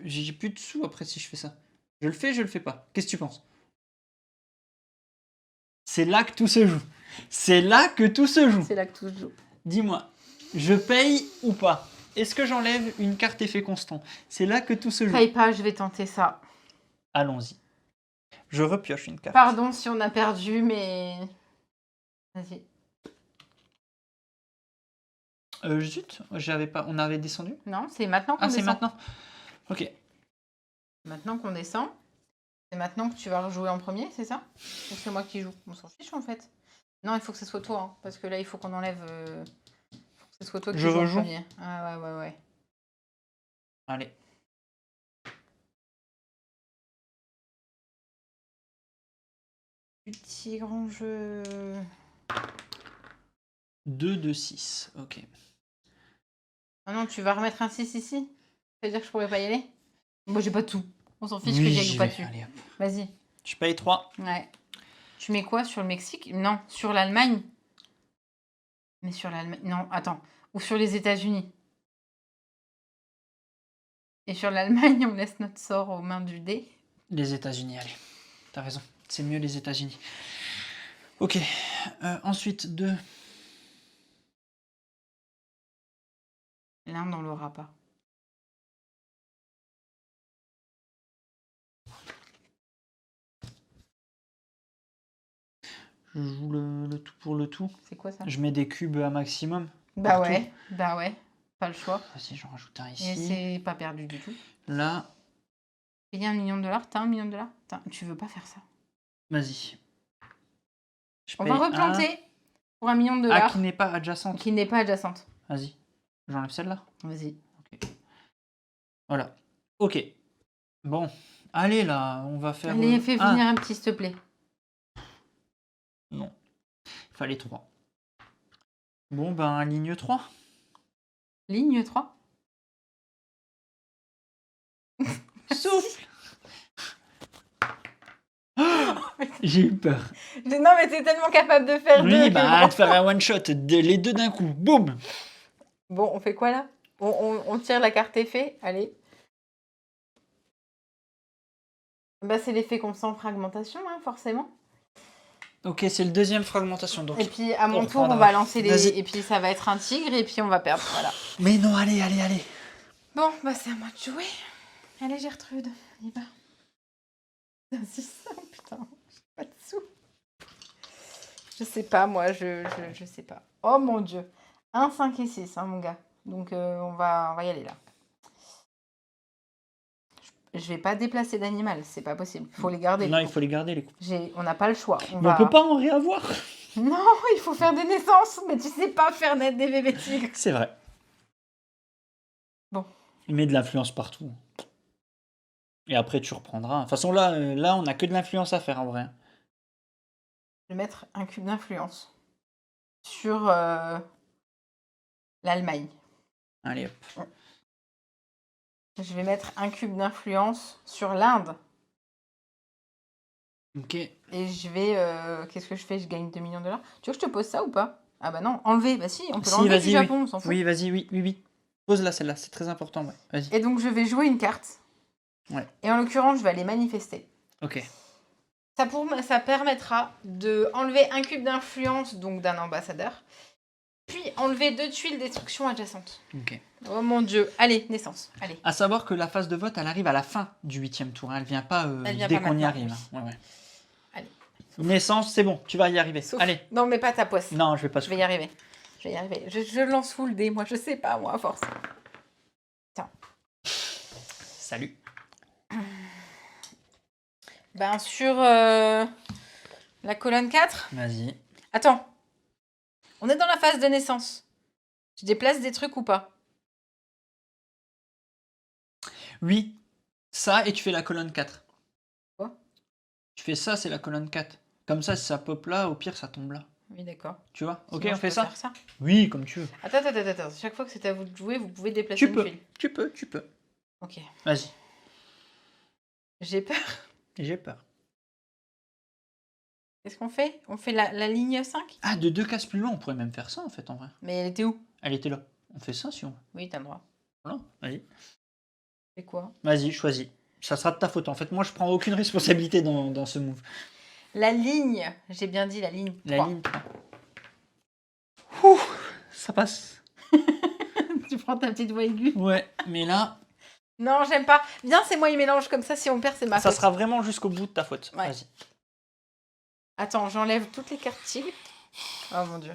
J'ai plus de sous après si je fais ça. Je le fais, je le fais pas. Qu'est-ce que tu penses? C'est là que tout se joue. C'est là que tout se joue. C'est là que tout se joue. Dis-moi, je paye ou pas? Est-ce que j'enlève une carte effet constant? C'est là que tout se joue. Paye pas, je vais tenter ça. Allons-y. Je repioche une carte. Pardon si on a perdu, mais... Vas-y. Zut, j'avais pas. On avait descendu? Non, c'est maintenant qu'on Ah, descend. c'est maintenant. Ok. Maintenant qu'on descend. C'est maintenant que tu vas rejouer en premier, c'est ça? Ou c'est moi qui joue? On s'en fiche en fait. Non, il faut que ce soit toi, hein, parce que là, il faut qu'on enlève... Il faut que ce soit toi qui Je joue en rejoue. premier. Ah ouais. Allez. Petit grand jeu... 2 de 6. Ok. Ah non, tu vas remettre un 6 ici? Ça veut dire que je pourrais pas y aller? Moi, j'ai pas tout. On s'en fiche Oui, que j'y aille j'y ou pas vais. dessus. Allez, hop. Vas-y. Je paye 3. Ouais. Tu mets quoi sur le Mexique? Non, sur l'Allemagne. Mais sur l'Allemagne... Non, attends. Ou sur les États-Unis. Et sur l'Allemagne, on laisse notre sort aux mains du dé. Les États-Unis, allez. T'as raison. C'est mieux les États-Unis. Ok. Ensuite, 2. L'Inde, on l'aura pas. Je joue le tout pour le tout. C'est quoi ça? Je mets des cubes à maximum. Bah partout. ouais, bah ouais. Pas le choix. Vas-y, j'en rajoute un Et ici. c'est pas perdu du tout. Là, Payer 1 million de dollars? T'as 1 million de dollars? Tu veux pas faire ça? vas-y. Je On paye va replanter pour 1 million de dollars. Ah, qui n'est pas adjacente. Qui n'est pas adjacente. Vas-y. J'enlève celle-là. Vas-y. Voilà. Ok. Bon. Allez, là, on va faire... Allez, fais venir un petit, s'il te plaît. Non. Il fallait 3. Bon, ben, ligne 3. Ligne 3. Souffle. J'ai eu peur. Non, mais t'es tellement capable de faire deux. Oui, que bah, bon. de faire un one-shot, les deux d'un coup. Boum. Bon, on fait quoi là? On tire la carte effet. Allez. Bah, c'est l'effet qu'on sent en fragmentation, hein, forcément. Ok, c'est le deuxième fragmentation. Donc... Et puis, à mon on tour, on reprendra. va lancer les... Vas-y. Et puis, ça va être un tigre, et puis on va perdre, voilà. Mais non, allez, allez, allez. Bon, bah, c'est à moi de jouer. Allez, Gertrude, on y va. C'est 600, putain, j'ai pas de sous. Je sais pas, moi, je sais pas. Oh mon Dieu. 1, 5 et 6, hein, mon gars. Donc, on va y aller, là. Je vais pas déplacer d'animal, c'est pas possible. Il faut les garder. Non, il faut les garder, les coups. On n'a pas le choix. Mais on peut pas en réavoir. Non, il faut faire des naissances, mais tu sais pas faire naître des bébés tigres. C'est vrai. Bon. Il met de l'influence partout. Et après, tu reprendras. De toute façon, là, on a que de l'influence à faire, en vrai. Je vais mettre un cube d'influence sur l'Allemagne. Allez, hop. Je vais mettre un cube d'influence sur l'Inde. Ok. Et je vais... Qu'est-ce que je fais? Je gagne 2 millions de dollars. Tu veux que je te pose ça ou pas? Ah bah non, enlever. Bah si, on peut Si, l'enlever vas-y, du Japon, on s'en fout. Oui, vas-y, oui. Pose-la, celle-là. C'est très important, ouais. Vas-y. Et donc, je vais jouer une carte. Ouais. Et en l'occurrence, je vais aller manifester. Ok. Ça permettra de enlever un cube d'influence, donc d'un ambassadeur, puis enlever 2 tuiles destruction adjacentes. Ok. Oh mon Dieu. Allez, naissance. Allez. À savoir que la phase de vote, elle arrive à la fin du 8e tour. Hein. Elle vient pas Elle vient dès pas qu'on y maintenant, arrive. oui. Hein. Ouais. Allez. Naissance, c'est bon. Tu vas y arriver. Sauf- Allez. Non, mais pas ta poisse. Non, je vais pas Je vais y arriver. Je vais y arriver. Je lance full dé, moi. Je sais pas, moi, à force. Salut. Ben, sur la colonne 4. Vas-y. Attends. On est dans la phase de naissance. Je déplace des trucs ou pas? Oui, ça et tu fais la colonne 4. Quoi? Tu fais ça, c'est la colonne 4. Comme ça, si ça pop là, au pire, ça tombe là. Oui, d'accord. Tu vois? Ok, Sinon, on je fait peux ça? faire ça. Oui, comme tu veux. Attends. Chaque fois que c'est à vous de jouer, vous pouvez déplacer Tu une peux, tuile. tu peux. Ok. Vas-y. J'ai peur. J'ai peur. Qu'est-ce qu'on fait? On fait la ligne 5? Ah, de 2 cases plus loin, on pourrait même faire ça en fait, en vrai. Mais elle était où? Elle était là. On fait ça si on veut. Oui, t'as le droit. Voilà, vas-y. C'est quoi? Vas-y, choisis. Ça sera de ta faute. En fait, moi, je prends aucune responsabilité dans ce move. La ligne. J'ai bien dit la ligne 3. La ligne 3. Ouh, ça passe. Tu prends ta petite voix aiguë. Ouais, mais là, Non, j'aime pas. Viens, c'est moi, il mélange comme ça. Si on perd, c'est ma ça faute. sera vraiment jusqu'au bout de ta faute. Ouais. Vas-y. Attends, j'enlève toutes les cartes tigres. Oh mon dieu.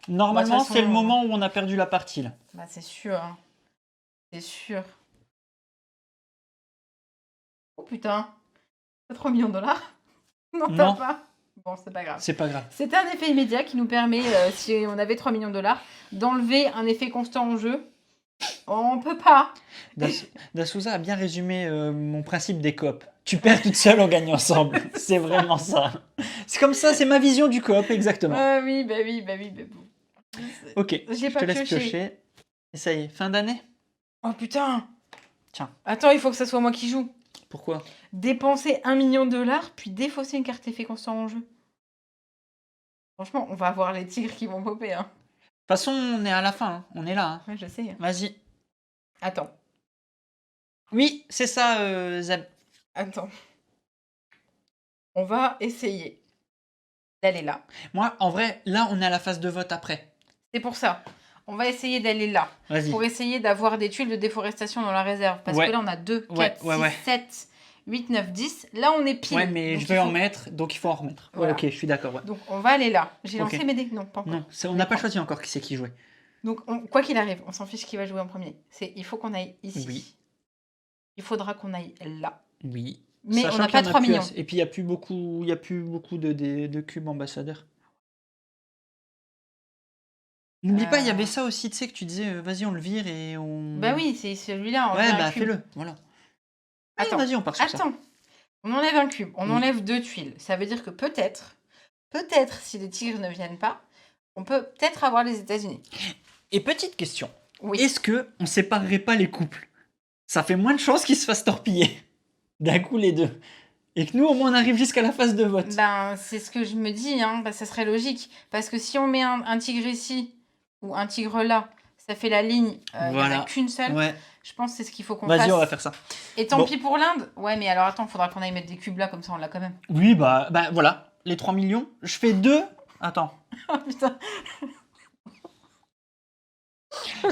Normalement, Bah, de toute façon, c'est le moment où on a perdu la partie, là. Bah, c'est sûr. Hein. C'est sûr. Oh putain. T'as 3 millions de dollars? Non, t'as Non. pas. Bon, c'est pas grave. C'est pas grave. C'était un effet immédiat qui nous permet, si on avait 3 millions de dollars, d'enlever un effet constant en jeu. On peut pas. Dasouza a bien résumé mon principe des coop. Tu perds toute seule, on gagne ensemble. C'est vraiment ça. C'est comme ça, c'est ma vision du coop, exactement. Oui, bah bon. Ok, J'ai je pas te laisse pioché. piocher. Et ça y est, fin d'année? Oh putain. Tiens. Attends, il faut que ça soit moi qui joue. Pourquoi? Dépenser 1 million de dollars, puis défausser une carte effet constant en jeu. Franchement, on va avoir les tigres qui vont popper. Hein. De toute façon, on est à la fin, hein. On est là. Hein. Ouais, je sais. Hein. Vas-y. Attends. Oui, c'est ça, Zeb. Attends. On va essayer d'aller là. Moi, en vrai, là, on est à la phase de vote après. C'est pour ça. On va essayer d'aller là. Vas-y. Pour essayer d'avoir des tuiles de déforestation dans la réserve. Parce Ouais. que là, on a 2, 4, Ouais, 6, 7, 8, 9, 10. Là, on est pile. Ouais, mais Donc, je il vais en faut- mettre, donc il faut en remettre. Voilà. Ouais, ok, je suis d'accord. Ouais. Donc, on va aller là. J'ai Ok. lancé mes dés. Non, pas encore. Non, on n'a pas choisi encore qui c'est qui jouait. Donc, quoi qu'il arrive, on s'en fiche qui va jouer en premier. Il faut qu'on aille ici. Oui. Il faudra qu'on aille là. Oui. Mais Sachant on n'a qu'il y pas en a 3 plus millions. assez. Et puis, il n'y a plus beaucoup, de cubes ambassadeurs. N'oublie pas, il y avait ça aussi, tu sais, que tu disais, vas-y, on le vire et on... Bah oui, c'est celui-là. on Ouais, enlève un bah cube. fais-le, voilà. Attends, Vas-y, on part sur ça. Attends. On enlève un cube. On Oui. enlève 2 tuiles. Ça veut dire que peut-être, si les tigres ne viennent pas, on peut peut-être avoir les États-Unis. Et petite question. Oui. Est-ce que on séparerait pas les couples? Ça fait moins de chances qu'ils se fassent torpiller. D'un coup, les deux. Et que nous, au moins, on arrive jusqu'à la phase de vote. Ben, c'est ce que je me dis, hein. Ben, ça serait logique. Parce que si on met un tigre ici ou un tigre là, ça fait la ligne. Il n'y en Voilà. a qu'une seule. Ouais. Je pense que c'est ce qu'il faut qu'on fasse. Vas-y, on va faire ça. Et tant Bon. pis pour l'Inde. Ouais, mais alors attends, faudra qu'on aille mettre des cubes là, comme ça on l'a quand même. Oui, bah voilà. Les 3 millions. Je fais 2. Attends. Oh putain.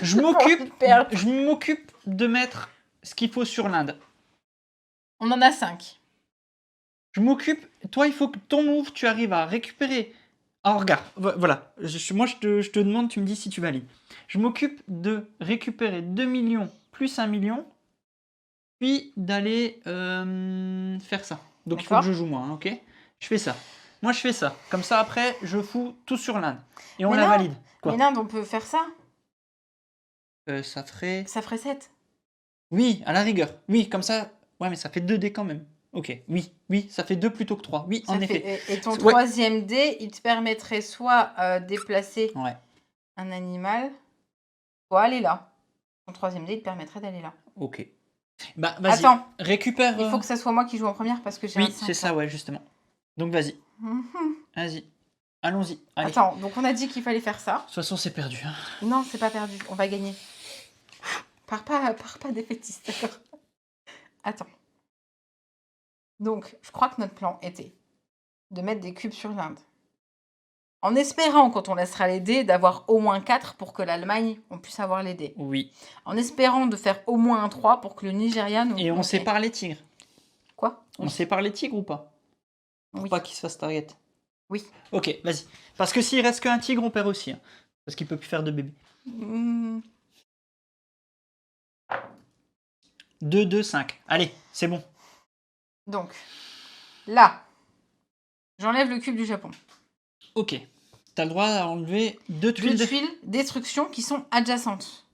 Je m'occupe de mettre ce qu'il faut sur l'Inde. On en a 5. Je m'occupe. Toi, il faut que ton move, tu arrives à récupérer. Ah, regarde. Voilà. Moi, je te demande, tu me dis si tu valides. Je m'occupe de récupérer 2 millions plus 1 million. Puis d'aller faire ça. Donc, il faut que je joue moi, hein, ok? Je fais ça. Moi, je fais ça. Comme ça, après, je fous tout sur l'Inde. Et on Mais la non. valide. Quoi? Mais l'Inde, on peut faire ça. Ça ferait... Ça ferait 7. Oui, à la rigueur. Oui, comme ça... Ouais, mais ça fait 2 dés quand même. Ok, oui, ça fait 2 plutôt que 3. Oui, Ça en fait- effet. Et ton Ouais. troisième dé, il te permettrait soit déplacer Ouais, un animal, soit aller là. Ton troisième dé, il te permettrait d'aller là. ok. Bah, vas-y, Attends, récupère... il faut que ça soit moi qui joue en première parce que j'ai un Oui, 5. c'est ça, ouais, justement. Donc, vas-y, Mhm. vas-y. Allons-y, allez. Attends, donc on a dit qu'il fallait faire ça. De toute façon, c'est perdu. Hein. Non, c'est pas perdu, on va gagner. Pars pas défaitiste, d'accord? Attends. Donc, je crois que notre plan était de mettre des cubes sur l'Inde. En espérant, quand on laissera les dés, d'avoir au moins 4 pour que l'Allemagne, on puisse avoir les dés. Oui. En espérant de faire au moins un 3 pour que le Nigeria nous... Et on Ok. sépare les tigres. Quoi? On sépare les tigres ou pas? Pour Oui. pas qu'ils se fassent target. Oui. Ok, vas-y. Parce que s'il reste qu'un tigre, on perd aussi. Hein. Parce qu'il peut plus faire de bébé. Hmm. 2, 2, 5. Allez, c'est bon. Donc, Là, j'enlève le cube du Japon. Ok. T'as le droit d'enlever 2 tuiles. 2 tuiles destruction qui sont adjacentes.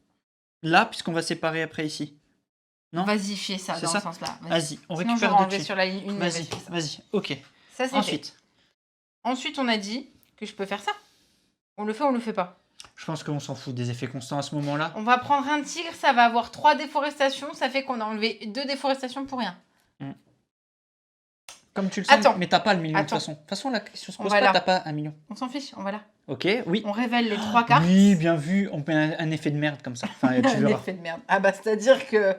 Là, puisqu'on va séparer après ici. Non. Vas-y, fais ça C'est dans ça ce sens-là. Vas-y, on Sinon, récupère j'aurais 2 enlevé tuiles. sur la ligne 1. Vas-y, vas-y, ok. Ça, c'est Ensuite, fait. Ensuite, on a dit que je peux faire ça. On le fait ou on le fait pas? je pense qu'on s'en fout des effets constants à ce moment-là. On va prendre un tigre, ça va avoir 3 déforestations. Ça fait qu'on a enlevé 2 déforestations pour rien. Comme tu le sens, Attends. mais t'as pas le million de toute Attends. façon. De toute façon, la question se On pose va pas, là. t'as pas un million. On s'en fiche, on va là. Ok, oui. On révèle les 3 cartes. Oui, bien vu. On met un effet de merde comme ça. Enfin, tu Un verras. effet de merde. Ah bah, c'est-à-dire que...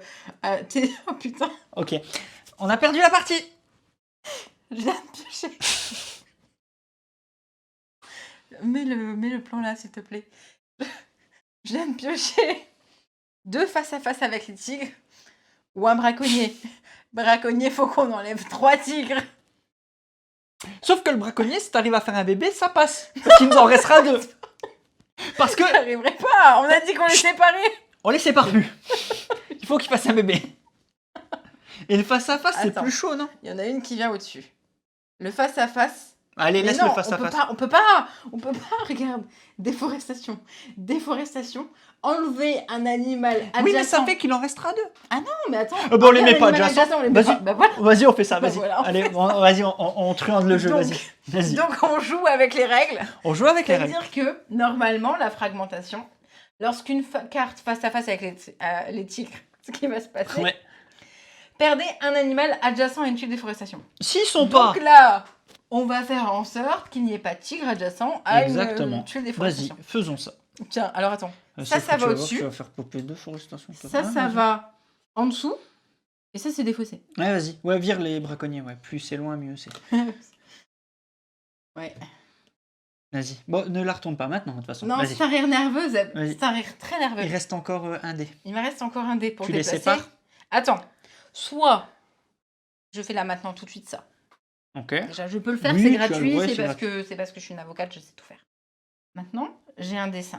Oh putain, Ok. On a perdu la partie. je viens de piocher. Mets le plan là, s'il te plaît. Je viens de piocher 2 face à face avec les tigres ou un braconnier. Braconnier, faut qu'on enlève 3 tigres. Sauf que le braconnier, si t'arrives à faire un bébé, ça passe. Parce qu'il nous en restera 2. Parce que J'arriverai pas. On a dit qu'on les séparait. on les sépare plus. Il faut qu'il fasse un bébé. Et le face à face, c'est Attends. plus chaud, non? Il y en a une qui vient au-dessus. Le face à face. Allez, Mais laisse non, le face à on peut face. pas, on peut pas, on peut pas. Regarde, déforestation, déforestation. Enlever un animal adjacent. Oui, mais ça fait qu'il en restera 2. Non, mais attends. Bon, on les enlever met pas un animal adjacents. adjacent, on les met Vas-y. pas. Bah voilà. Vas-y, on fait ça, Bah vas-y. voilà, on Allez, vas-y, on truande le jeu, Donc- vas-y. Vas-y. Donc on joue avec les règles. On joue avec les règles. C'est-à-dire que normalement, la fragmentation, lorsqu'une carte face à face avec les tigres, ce qui va se passer, Ouais. perdez un animal adjacent à une tuile de déforestation. S'ils sont pas. Donc là, on va faire en sorte qu'il n'y ait pas de tigre adjacent à Exactement. une tuile de Vas-y, déforestation. faisons ça. Tiens, alors attends. Ça Sauf que va tu vas voir, au-dessus. Tu vas faire popper 2 forestations. toi. Ça, Ouais, ça vas-y. va en dessous. Et ça, c'est défaussé. Ouais, vas-y. Ouais, vire les braconniers, ouais. Plus c'est loin, mieux c'est. Ouais. Vas-y. Bon, ne la retourne pas maintenant, de toute façon. Non, Vas-y. c'est un rire nerveux, Zeb. Vas-y. C'est un rire très nerveux. Il reste encore un dé. Il me reste encore un dé pour Tu les déplacer. sépares? Attends. Soit je fais là maintenant tout de suite ça. Ok. Déjà, je peux le faire, Oui, c'est tu as le- gratuit, ouais, c'est c'est parce que je suis une avocate, je sais tout faire. Maintenant, j'ai un D5.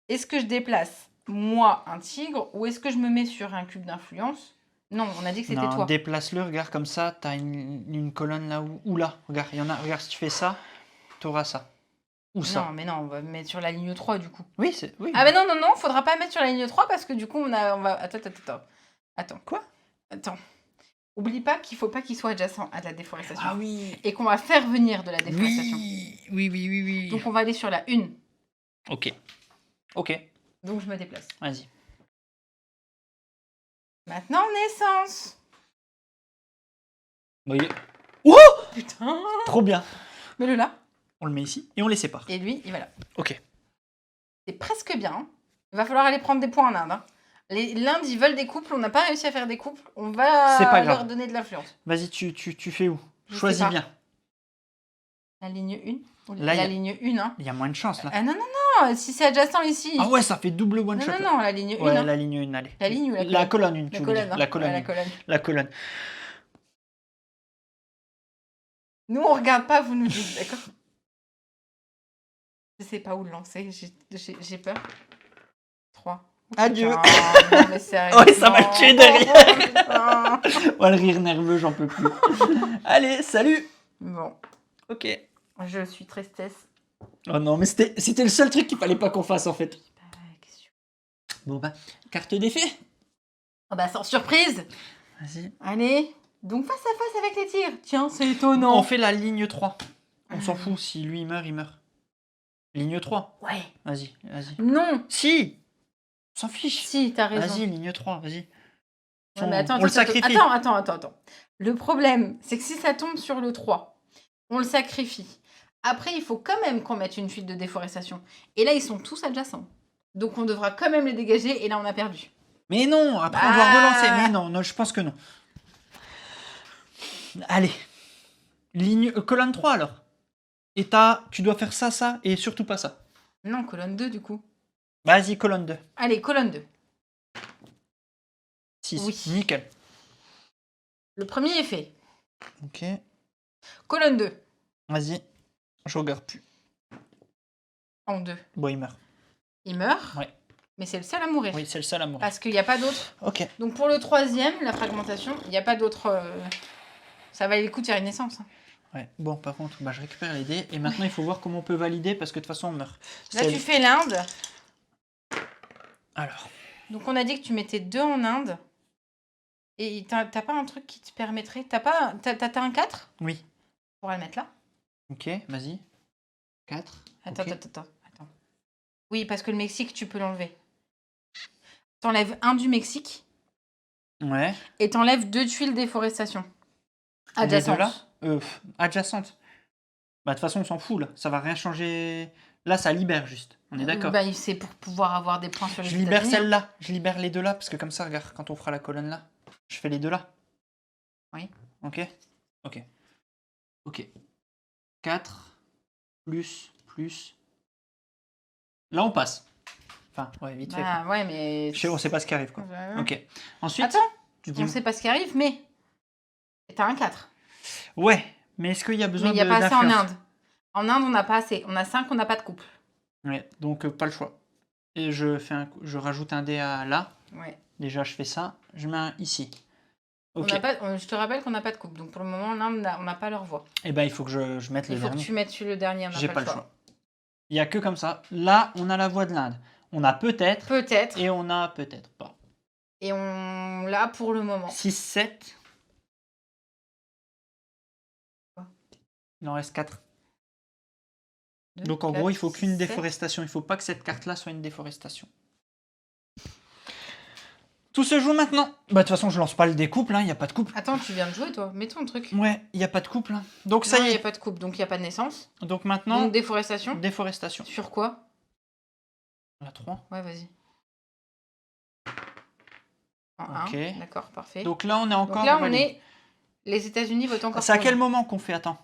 Est-ce que je déplace, moi, un tigre, ou est-ce que je me mets sur un cube d'influence? Non, on a dit que c'était Non, toi. déplace-le, regarde comme ça, t'as une colonne là ou là. Regarde, il y en a. Regarde, si tu fais ça, t'auras ça. Ou ça. Non, mais non, on va mettre sur la ligne 3 du coup. Oui, c'est. Oui. Ah, mais non, non, non, faudra pas mettre sur la ligne 3 parce que du coup, on va. Attends. Quoi? Attends. Oublie pas qu'il faut pas qu'il soit adjacent à la déforestation. Ah oui. Et qu'on va faire venir de la déforestation. Oui. Donc, on va aller sur la 1. Ok. Ok. Donc, je me déplace. Vas-y. Maintenant, naissance. Bon, il est- Oh! Putain. Trop bien. Mets-le là. On le met ici et on les sépare. Et lui, il va là. Ok. C'est presque bien. Il va falloir aller prendre des points en Inde. Hein. L'Inde, ils veulent des couples. On n'a pas réussi à faire des couples. On va C'est pas grave. leur donner de l'influence. Vas-y, tu fais où? Je sais Choisis pas. bien. La ligne 1. Là, La il ligne 1. Hein. y a moins de chance là. Ah non, non, non. Si c'est adjacent ici. Ah ouais, ça fait double one non, shot. non, là. non. La ligne 1. Ouais, hein. la ligne 1, allez. La ligne ou la La colonne 1, La tu veux colonne. dire. hein. La colonne. Ouais, la 1. colonne. La colonne. Nous, on regarde pas, vous nous dites, d'accord? Je sais pas où le lancer. J'ai peur. 3. Adieu. Non, mais sérieusement. Ouais, ça m'a tué derrière. Putain. Oh, le rire nerveux, j'en peux plus. Allez, salut. Bon, Ok. je suis tristesse. Oh non, mais c'était le seul truc qu'il fallait pas qu'on fasse en fait. Bon bah, carte d'effet. Ah bah sans surprise. Vas-y. Allez, donc face à face avec les tirs. Tiens, c'est étonnant. On fait la ligne 3. On s'en fout, si lui il meurt, il meurt. Ligne 3. Ouais. Vas-y. Non. Si. On s'en fiche. Si, t'as raison. Vas-y, ligne 3, vas-y. Ouais, mais attends, on le sacrifie. Attends. Le problème, c'est que si ça tombe sur le 3, on le sacrifie. Après, il faut quand même qu'on mette une fuite de déforestation. Et là, ils sont tous adjacents. Donc, on devra quand même les dégager. Et là, on a perdu. Mais non, après on doit relancer. Mais non, je pense que non. Allez. Colonne 3 alors. Et tu dois faire ça, et surtout pas ça. Non, colonne 2, du coup. Vas-y, colonne 2. Allez, colonne 2. 6. Oui. Nickel. Le premier est fait. Ok. Colonne 2. Vas-y. Je regarde plus. En 2. Bon, il meurt. Il meurt. Ouais. Mais c'est le seul à mourir. Oui, c'est le seul à mourir. Parce qu'il n'y a pas d'autre. Ok. Donc, pour le troisième, la fragmentation, il n'y a pas d'autre... Ça valait le coup de faire une naissance. Hein. Ouais. Bon, par contre, je récupère les dés. Et maintenant, il faut voir comment on peut valider parce que de toute façon, on meurt. Là, tu fais l'Inde. Alors. Donc, on a dit que tu mettais 2 en Inde. Et t'as pas un truc qui te permettrait... T'as un 4 ? Oui. On pourra le mettre là. Ok, vas-y. 4. Attends. Oui, parce que le Mexique, tu peux l'enlever. T'enlèves 1 du Mexique. Ouais. Et t'enlèves 2 tuiles déforestation. Adjacentes. Là adjacentes. Bah, de toute façon, on s'en fout, là. Ça va rien changer. Là, ça libère juste. On est d'accord. Bah, c'est pour pouvoir avoir des points sur les Je libère États-Unis. celle-là. Je libère les deux là, parce que comme ça, regarde, quand on fera la colonne là, je fais les deux là. Oui. Ok. 4, plus. Là, on passe. Enfin, ouais, vite fait. Bah, ouais, mais... On sait pas ce qui arrive, quoi. Ouais. Ok. Ensuite... Attends, on sait pas ce qui arrive, mais... T'as un 4. Ouais, mais est-ce qu'il y a besoin mais il n'y a pas assez en Inde. En Inde, on n'a pas assez. On a 5, on n'a pas de couple. Ouais, donc pas le choix. Et je rajoute un dé à là. Ouais. Déjà, je fais ça. Je mets un ici. Ok. Je te rappelle qu'on n'a pas de couple. Donc pour le moment, l'Inde, on n'a pas leur voix. Eh ben, il faut que je mette le dernier. Il faut que tu mettes le dernier. J'ai pas le choix. Il n'y a que comme ça. Là, on a la voix de l'Inde. On a peut-être. Peut-être. Et on a peut-être pas. Et on l'a pour le moment. 6, 7. Il en reste 4. Donc en gros, il faut qu'une déforestation. Il ne faut pas que cette carte-là soit une déforestation. Tout se joue maintenant. Bah de toute façon, je lance pas le découple, il n'y a pas de couple. Attends, tu viens de jouer toi. Mets ton truc. Ouais, il n'y a pas de couple. Donc ça y est. Il n'y a pas de couple, donc il n'y a pas de naissance. Donc maintenant... Donc déforestation. Déforestation. Sur quoi? La 3. Ouais, vas-y. Ok. 1. D'accord, parfait. Donc là, on est encore... Donc là, on est... Les États-Unis votent encore. C'est à quel moment qu'on fait? Attends.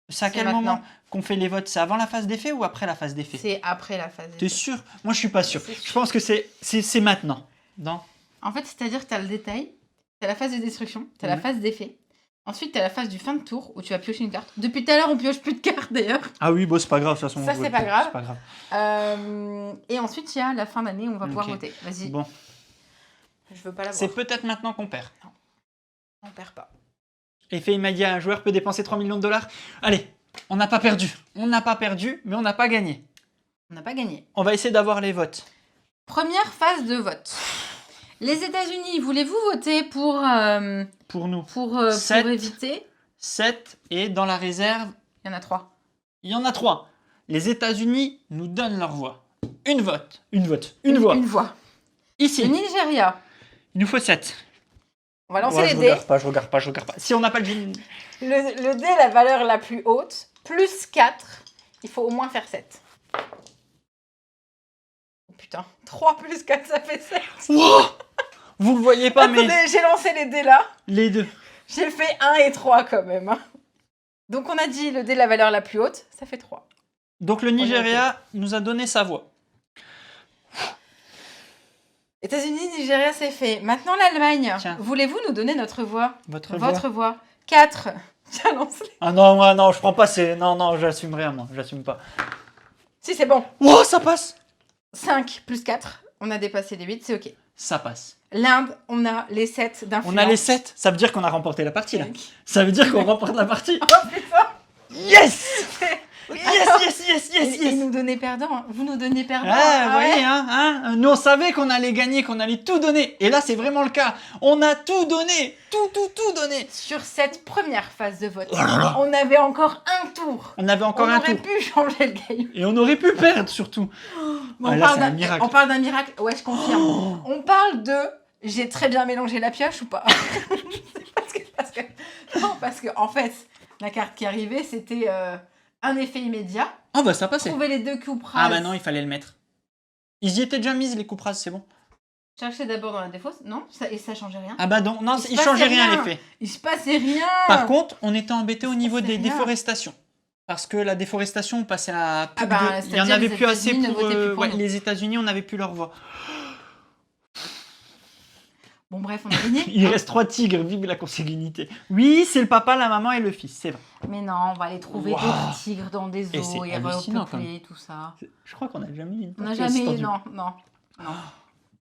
C'est à quel moment qu'on fait les votes? C'est avant la phase d'effet ou après la phase d'effet? C'est après la phase d'effet. T'es sûr? Moi, je suis pas sûr. Je pense que c'est maintenant. Non. En fait, c'est-à-dire que tu as le détail, tu as la phase de destruction, tu as la phase d'effet. Ensuite, tu as la phase du fin de tour où tu vas piocher une carte. Depuis tout à l'heure, on pioche plus de cartes d'ailleurs. Ah oui, bon, c'est pas grave, de toute façon. Ça, c'est pas grave. C'est pas grave. Et ensuite, il y a la fin d'année où on va pouvoir voter. Vas-y. Bon. Je veux pas la voir. C'est peut-être maintenant qu'on perd. Non, on perd pas. Effet immédiat, un joueur peut dépenser 3 millions de dollars. Allez, on n'a pas perdu. On n'a pas perdu, mais on n'a pas gagné. On n'a pas gagné. On va essayer d'avoir les votes. Première phase de vote. Les États-Unis, voulez-vous voter pour nous pour éviter 7 et dans la réserve, il y en a 3. Il y en a 3. Les États-Unis nous donnent leur voix. Une voix. Une voix. Ici. Le Nigeria. Il nous faut 7. On va lancer les dés. Je regarde pas. Si on n'a pas le dé... Le dé, la valeur la plus haute, plus 4, il faut au moins faire 7. Oh putain, 3 plus 4, ça fait 7. Wow. Vous le voyez pas, Attendez, mais... j'ai lancé les dés là. Les deux. J'ai fait 1 et 3 quand même. Donc on a dit le dé, la valeur la plus haute, ça fait 3. Donc le Nigeria nous a donné sa voix. États-Unis, Nigeria, c'est fait. Maintenant l'Allemagne. Tiens. Voulez-vous nous donner notre voix? Votre voix. 4. Tiens, lance-les. Ah non, je prends pas ces... Non, j'assume rien, moi. J'assume pas. Si, c'est bon. Wow, ça passe. 5 plus 4. On a dépassé les 8, c'est ok. Ça passe. L'Inde, on a les 7 d'influence. On a les 7. Ça veut dire qu'on a remporté la partie, là. Ça veut dire qu'on remporte la partie. Oh putain. Yes. Yes. Et nous donner perdant. Vous nous donnez perdant. Vous voyez, nous on savait qu'on allait gagner, qu'on allait tout donner. Et là, c'est vraiment le cas. On a tout donné. Tout donné. Sur cette première phase de vote, on avait encore un tour. On avait encore un tour. On aurait pu changer le gagnant. Et on aurait pu perdre, surtout. Bon, là, c'est un miracle. On parle d'un miracle. Ouais, je confirme. On parle de... J'ai très bien mélangé la pioche ou pas? parce que, en fait, la carte qui arrivait, c'était un effet immédiat. Ah bah ça passait. Trouver les deux coups rases. Ah bah non, il fallait le mettre. Ils y étaient déjà mises, les coups rases, c'est bon. Cherchez d'abord dans la défausse. Non, et ça changeait rien. Ah bah non, il changeait rien l'effet. Il se passait rien. Par contre, on était embêté au niveau des déforestations. Parce que la déforestation, on passait à plus il y en avait plus assez pour les États-Unis, on n'avait plus leur voix. Bon bref, on a gagné. Il reste 3 tigres, vive la consanguinité. Oui, c'est le papa, la maman et le fils, c'est vrai. Mais non, on va aller trouver d'autres tigres dans des eaux et repeupler tout ça. Je crois qu'on a jamais eu une On n'a jamais eu, non.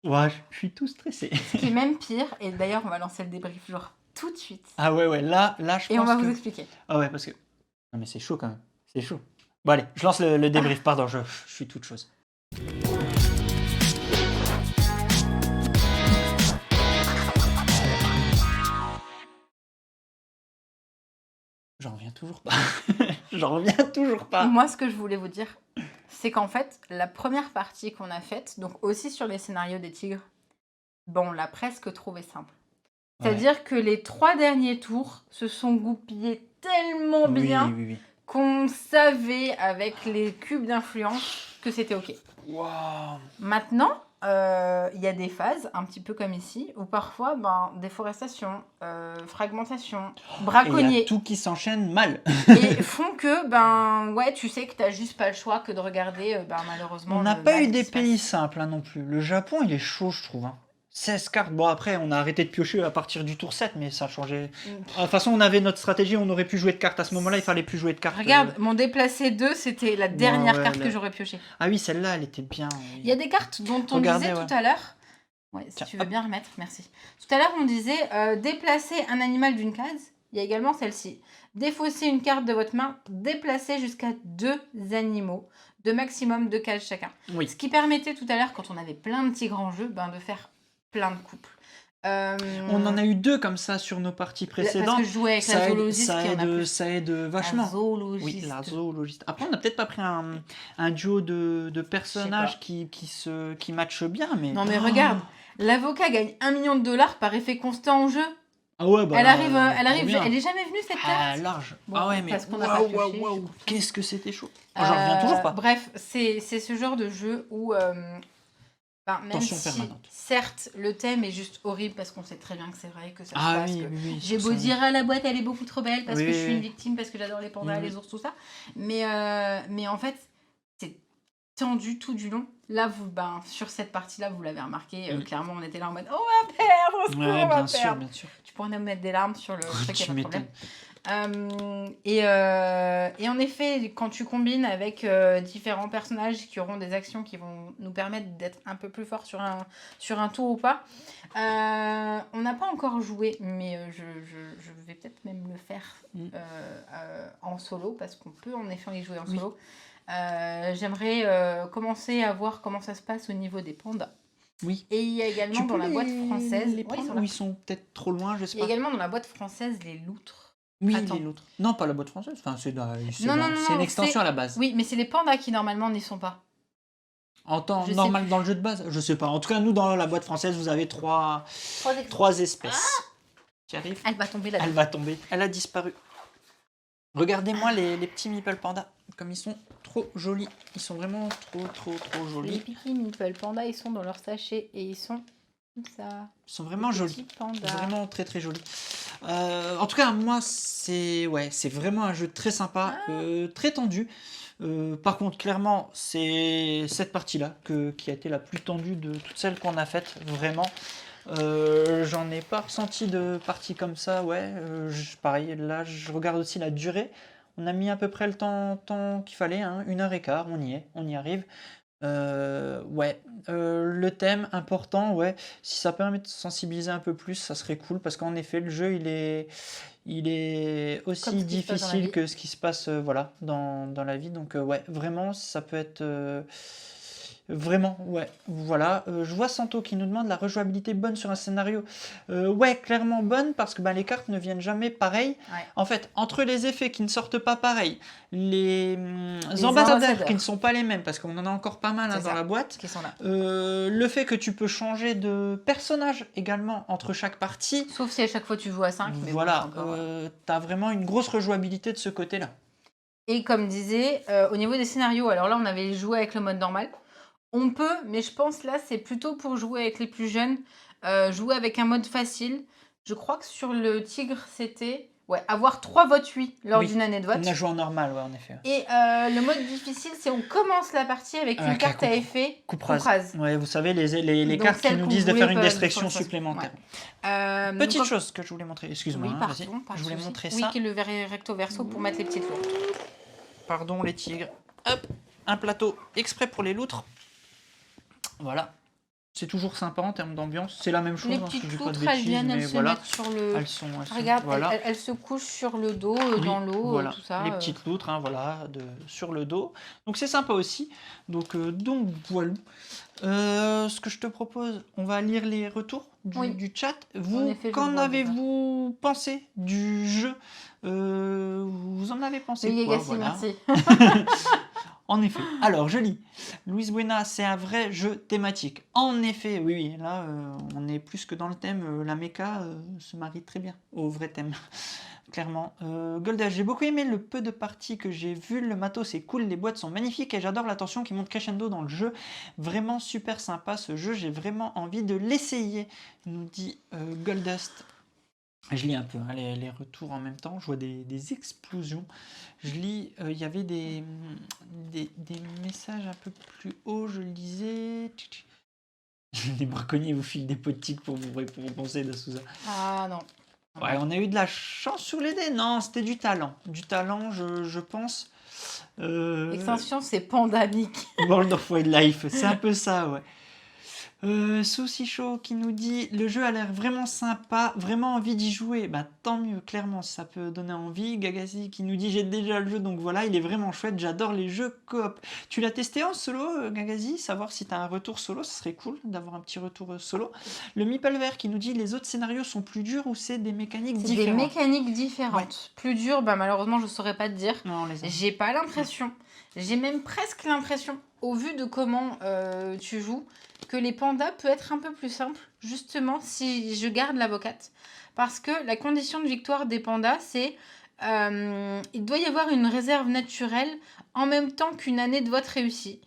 Ouais, je suis tout stressé. Ce qui est même pire, et d'ailleurs on va lancer le débrief genre tout de suite. Ah ouais, là, je Et on pense va que... vous expliquer. Ah ouais, parce que... Non mais c'est chaud quand même, c'est chaud. Bon allez, je lance le débrief, pardon, je suis toute chose. J'en reviens toujours pas. J'en reviens toujours pas. Moi, ce que je voulais vous dire, c'est qu'en fait, la première partie qu'on a faite, donc aussi sur les scénarios des tigres, on l'a presque trouvé simple. C'est-à-dire que les 3 derniers tours se sont goupillés tellement bien Oui. qu'on savait avec les cubes d'influence que c'était OK. Waouh. Maintenant, il y a des phases, un petit peu comme ici, où parfois, déforestation, fragmentation, Et il y braconnier, a tout qui s'enchaîne mal. et font que, tu sais que t'as juste pas le choix que de regarder, malheureusement. On n'a le pas mal eu qui des se passe. pays simples non plus. Le Japon, il est chaud, je trouve. 16 cartes. Bon, après, on a arrêté de piocher à partir du tour 7, mais ça a changé. De toute façon, on avait notre stratégie, on aurait pu jouer de cartes à ce moment-là, il fallait plus jouer de cartes. Regarde, mon déplacé 2, c'était la dernière carte que j'aurais piochée. Ah oui, celle-là, elle était bien. Oui. Il y a des cartes dont on disait tout à l'heure. Ouais, si tu veux bien remettre, merci. Tout à l'heure, on disait déplacer un animal d'une case. Il y a également celle-ci. Défausser une carte de votre main, déplacer jusqu'à 2 animaux, de maximum 2 cases chacun. Oui. Ce qui permettait tout à l'heure, quand on avait plein de tigres en jeu, de faire plein de couples. On en a eu 2 comme ça sur nos parties précédentes. Parce que je jouais avec la zoologiste qui en a plus. Ça aide vachement. La zoologiste. Oui, la zoologiste. Après, on n'a peut-être pas pris un duo de personnages qui matchent bien. Mais... Non mais regarde, l'avocat gagne $1 million par effet constant en jeu. Ah ouais, elle arrive, elle est jamais venue cette carte. Ah, large. Bon, ah ouais, mais parce qu'on a pas pioché, qu'est-ce que c'était chaud. J'en reviens toujours pas. Bref, c'est ce genre de jeu où même Tension si, permanente. certes, le thème est juste horrible parce qu'on sait très bien que c'est vrai que ça se passe. Oui, j'ai beau dire la boîte elle est beaucoup trop belle parce que je suis une victime, parce que j'adore les pandas, Oui. les ours, tout ça. Mais en fait, c'est tendu tout du long. Là, vous, sur cette partie-là, vous l'avez remarqué, clairement, on était là en mode on va perdre, on va perdre. Bien sûr. Tu pourrais nous mettre des larmes sur le truc, il n'y a pas de problème. Et en effet, quand tu combines avec différents personnages qui auront des actions qui vont nous permettre d'être un peu plus forts sur un tour ou pas, on n'a pas encore joué, mais je vais peut-être même le faire en solo, parce qu'on peut en effet y jouer en solo. J'aimerais commencer à voir comment ça se passe au niveau des pandas. Oui. Et il y a également dans la boîte française... ils sont peut-être trop loin, je sais pas. Il y a également dans la boîte française les loutres. Oui, Attends. les loutres. Non, pas la boîte française. Enfin, c'est Non, une extension à la base. Oui, mais c'est les pandas qui normalement n'y sont pas. En temps normal dans le jeu de base, je sais pas. En tout cas, nous dans la boîte française, vous avez trois espèces qui arrivent. Elle va tomber là. Elle va tomber. Elle a disparu. Regardez-moi les petits meeple pandas, comme ils sont trop jolis. Ils sont vraiment trop jolis. Les petits meeple pandas, ils sont dans leur sachet et ils sont comme ça. Ils sont vraiment jolis. Pandas. Vraiment très jolis. En tout cas, moi, c'est vraiment un jeu très sympa, très tendu. Par contre, clairement, c'est cette partie-là qui a été la plus tendue de toutes celles qu'on a faites, vraiment. J'en ai pas ressenti de partie comme ça, pareil, là, je regarde aussi la durée. On a mis à peu près le temps qu'il fallait, 1h15, on y arrive. Le thème important, si ça permet de sensibiliser un peu plus, ça serait cool, parce qu'en effet, le jeu, il est aussi difficile que ce qui se passe dans la vie. Donc, vraiment, ça peut être... Vraiment, voilà. Je vois Santo qui nous demande la rejouabilité bonne sur un scénario. Clairement bonne, parce que les cartes ne viennent jamais pareilles. En fait, entre les effets qui ne sortent pas pareil, les ambassadeurs qui ne sont pas les mêmes, parce qu'on en a encore pas mal dans la boîte, qui sont là. Le fait que tu peux changer de personnage également entre chaque partie. Sauf si à chaque fois tu joues à 5. Mais voilà, t'as vraiment une grosse rejouabilité de ce côté-là. Et comme disait, au niveau des scénarios, alors là on avait joué avec le mode normal. On peut, mais je pense là c'est plutôt pour jouer avec les plus jeunes, jouer avec un mode facile. Je crois que sur le tigre c'était avoir 3 votes 8 lors d'une année de vote. On a joué en normal, en effet. Et le mode difficile, c'est on commence la partie avec une carte à effet coupe rase. Vous savez, les cartes qui nous disent de faire une destruction supplémentaire. Petite chose que je voulais montrer, excuse-moi. Oui, pardon, je voulais montrer ça. Oui, qui est le recto verso pour mettre les petites lourdes. Pardon, les tigres. Hop, un plateau exprès pour les loutres. Voilà. C'est toujours sympa en termes d'ambiance. C'est la même chose, Les hein, si petites je dis pas de loutres, elles bêtises, viennent, elles mais se voilà. mettent sur le... Elles sont, Regarde, voilà. elles se couchent sur le dos, Oui, dans l'eau, voilà. tout ça. Les petites loutres, hein, voilà, sur le dos. Donc c'est sympa aussi. Donc voilà. Ce que je te propose, on va lire les retours Oui. du chat. En Vous, effet, je le qu'en vois déjà. avez-vous pensé du jeu? Vous en avez pensé Oui, quoi? Gassi, Voilà. merci. En effet. Alors, je lis. Luis Buena, c'est un vrai jeu thématique. En effet, oui, oui, là, on est plus que dans le thème. La méca se marie très bien au vrai thème. Clairement. Golda, j'ai beaucoup aimé le peu de parties que j'ai vues. Le matos est cool, les boîtes sont magnifiques et j'adore la tension qui monte crescendo dans le jeu. Vraiment super sympa ce jeu. J'ai vraiment envie de l'essayer, nous dit Goldust. Je lis un peu hein, les retours en même temps. Je vois des explosions. Je lis, il y avait des messages un peu plus haut. Je lisais. Les braconniers vous filent des potiques pour vous récompenser de Souza. Ah non. Ouais, on a eu de la chance sur les dés. Non, c'était du talent. Du talent, je pense. Extinction, c'est pandamique. World of Wildlife, c'est un peu ça, ouais. Souci Chaud qui nous dit le jeu a l'air vraiment sympa, vraiment envie d'y jouer. Bah tant mieux, clairement, ça peut donner envie. Gagazi qui nous dit j'ai déjà le jeu donc voilà, il est vraiment chouette, j'adore les jeux coop. Tu l'as testé en solo, Gagazi? Savoir si t'as un retour solo, ce serait cool d'avoir un petit retour solo. Le Meeple Vert qui nous dit les autres scénarios sont plus durs ou c'est des mécaniques C'est différentes? des mécaniques différentes. Ouais. Plus dures, bah malheureusement, je saurais pas te dire. Non, on les a. J'ai pas l'impression, j'ai même presque l'impression, au vu de comment tu joues, que les pandas peut être un peu plus simple, justement, si je garde l'avocate. Parce que la condition de victoire des pandas, c'est il doit y avoir une réserve naturelle en même temps qu'une année de vote réussie.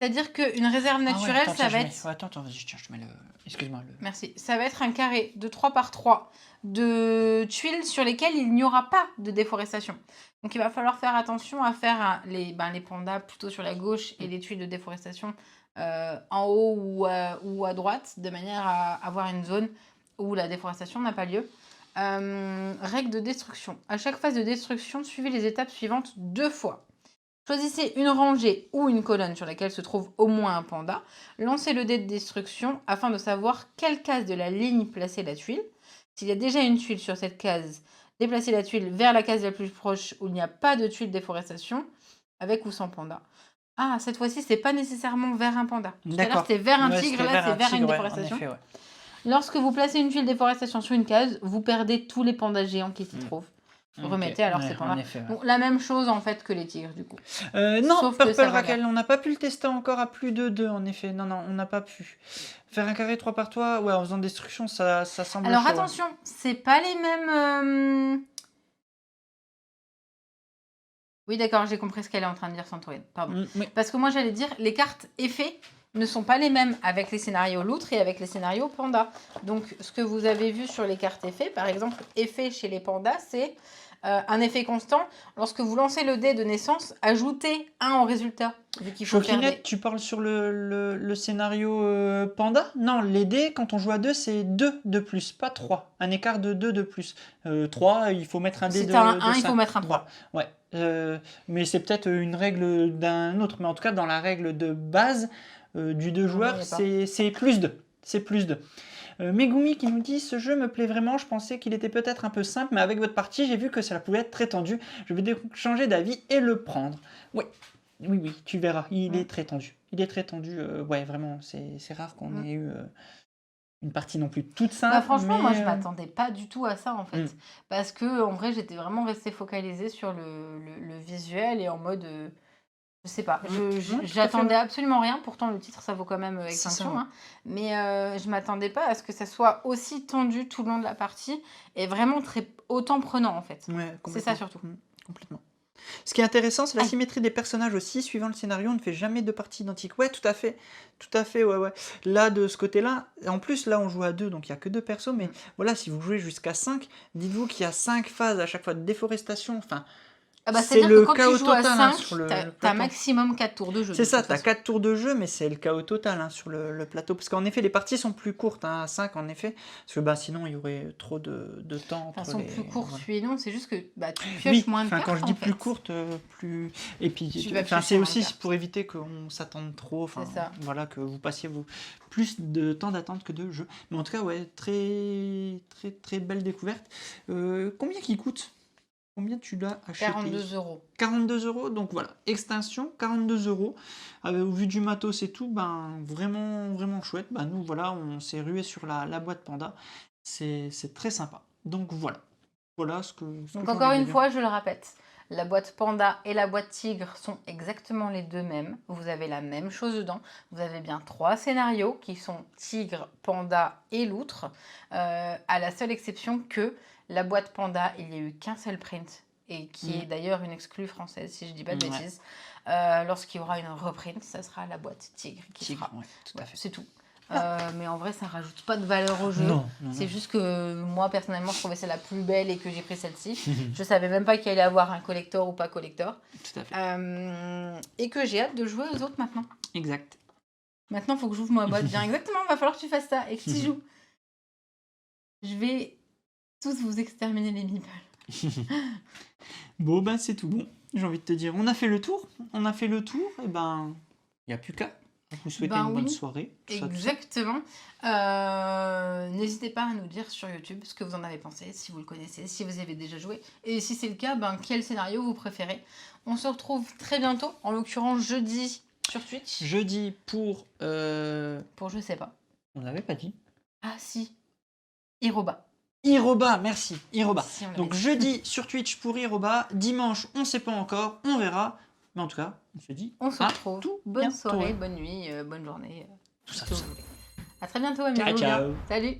C'est-à-dire qu'une réserve naturelle, attends, ça va tiens, être... Attends, vas-y, tiens, je te mets le... Excuse-moi. Merci. Ça va être un carré de 3 par 3 de tuiles sur lesquelles il n'y aura pas de déforestation. Donc il va falloir faire attention à faire les pandas plutôt sur la gauche et les tuiles de déforestation en haut ou à droite, de manière à avoir une zone où la déforestation n'a pas lieu. Règle de destruction. À chaque phase de destruction, suivez les étapes suivantes 2 fois. Choisissez une rangée ou une colonne sur laquelle se trouve au moins un panda. Lancez le dé de destruction afin de savoir quelle case de la ligne placer la tuile. S'il y a déjà une tuile sur cette case, déplacez la tuile vers la case la plus proche où il n'y a pas de tuile de déforestation, avec ou sans panda. Ah, cette fois-ci, c'est pas nécessairement vers un panda. Tout à l'heure, c'était vers un tigre, là, c'est vers une déforestation. Ouais. Lorsque vous placez une tuile de déforestation sur une case, vous perdez tous les pandas géants qui s'y trouvent. Remettez alors ces pandas. Donc, la même chose en fait que les tigres du coup. Non, Sauf Purple que ça Raquel, on n'a pas pu le tester encore à plus de 2 en effet. Non, on n'a pas pu. Faire un carré 3 par 3, ouais, en faisant destruction, ça semble Alors chaud. attention, c'est pas les mêmes... Oui d'accord, j'ai compris ce qu'elle est en train de dire Santoine, pardon. Oui. Parce que moi j'allais dire, les cartes effets ne sont pas les mêmes avec les scénarios loutres et avec les scénarios pandas. Donc ce que vous avez vu sur les cartes effets, par exemple, effet chez les pandas, c'est un effet constant. Lorsque vous lancez le dé de naissance, ajoutez 1 au résultat. Vu qu'il faut faire Choquinette, tu parles sur le scénario panda? Non, les dés, quand on joue à 2, c'est 2 de plus, pas 3. Un écart de 2 de plus. 3, il faut mettre un dé de 5. Si t'as un 1, il faut mettre un 3. Ouais. Mais c'est peut-être une règle d'un autre. Mais en tout cas, dans la règle de base du 2 joueurs, c'est plus 2. C'est plus 2. Megumi qui nous dit ce jeu me plaît vraiment, je pensais qu'il était peut-être un peu simple, mais avec votre partie, j'ai vu que ça pouvait être très tendu. Je vais donc changer d'avis et le prendre. Oui, tu verras, il est très tendu. Il est très tendu, ouais, vraiment, c'est rare qu'on ait eu une partie non plus toute simple. Bah, franchement, moi, je m'attendais pas du tout à ça, en fait. Parce que, en vrai, j'étais vraiment restée focalisée sur le visuel et en mode... je sais pas, j'attendais absolument rien, pourtant le titre ça vaut quand même Extinction, hein, mais je m'attendais pas à ce que ça soit aussi tendu tout le long de la partie et vraiment autant prenant en fait. Ouais, c'est ça surtout. Complètement. Ce qui est intéressant, c'est la symétrie des personnages aussi. Suivant le scénario, on ne fait jamais 2 parties identiques. Ouais, tout à fait, ouais. Là, de ce côté-là, en plus, là, on joue à 2, donc il n'y a que 2 persos, mais voilà, si vous jouez jusqu'à 5, dites-vous qu'il y a 5 phases à chaque fois de déforestation, enfin... Ah bah, c'est c'est-à-dire le que quand chaos tu joues à total, hein, 5, sur le t'as plateau. maximum 4 tours de jeu. C'est de ça, toute tu as façon. 4 tours de jeu, mais c'est le chaos total, hein, sur le plateau. Parce qu'en effet, les parties sont plus courtes, hein, à 5 en effet. Parce que bah, sinon, il y aurait trop de temps De toute entre façon, les. plus court, Voilà. oui et non, c'est juste que bah, tu Oui, pioches moins de enfin, cartes. quand je dis en plus fait. courte, plus. Et puis, Tu vas enfin, piocher c'est moins de aussi cartes. pour éviter qu'on s'attende trop. Enfin, C'est ça. voilà, que vous passiez plus de temps d'attente que de jeu. Mais en tout cas, ouais, très, très, très belle découverte. Combien qui coûte? Combien tu l'as acheté? 42 €. 42 €, donc voilà, extinction, 42 €. Au vu du matos et tout, ben vraiment, vraiment chouette. Ben, nous, voilà, on s'est rué sur la boîte Panda. C'est très sympa. Donc voilà. Voilà ce que Donc j'ai encore envie de une dire. fois, je le répète, la boîte Panda et la boîte Tigre sont exactement les deux mêmes. Vous avez la même chose dedans. Vous avez bien 3 scénarios qui sont Tigre, Panda et Loutre. À la seule exception que la boîte Panda, il n'y a eu qu'un seul print. Et qui est d'ailleurs une exclue française, si je dis pas de Ouais. bêtises. Lorsqu'il y aura une reprint, ça sera la boîte Tigre qui Tigre, sera. ouais, tout à Ouais, fait. c'est tout. Mais en vrai, ça rajoute pas de valeur au jeu. Non, non, C'est non. juste que moi, personnellement, je trouvais ça la plus belle et que j'ai pris celle-ci. Je savais même pas qu'il allait avoir un collector ou pas collector. Tout à fait. Et que j'ai hâte de jouer aux autres maintenant. Exact. Maintenant, il faut que j'ouvre ma boîte. Bien, exactement, il va falloir que tu fasses ça et que tu y joues. Je vais tous vous exterminer les meeples. Bon, ben c'est tout bon. J'ai envie de te dire, on a fait le tour. On a fait le tour, et ben, il n'y a plus qu'à. Vous souhaitez Ben une bonne oui, soirée. Tout ça, tout ça. Exactement. N'hésitez pas à nous dire sur YouTube ce que vous en avez pensé, si vous le connaissez, si vous avez déjà joué. Et si c'est le cas, ben, quel scénario vous préférez. On se retrouve très bientôt, en l'occurrence jeudi sur Twitch. Jeudi pour. Pour je sais pas. On n'avait pas dit. Ah si, Iroba. Iroba, merci. Iroba. Si, on l'avait Donc dit. jeudi sur Twitch pour Iroba. Dimanche, on ne sait pas encore. On verra. Mais en tout cas, on se dit. On se à retrouve. tout Bonne bientôt. soirée, bonne nuit, bonne journée. Tout ça, ce que tout ça. vous voulez. À très bientôt, amis. Ciao, ciao. Salut.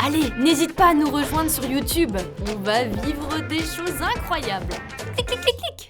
Allez, n'hésite pas à nous rejoindre sur YouTube. On va vivre des choses incroyables. Clic, clic, clic, clic.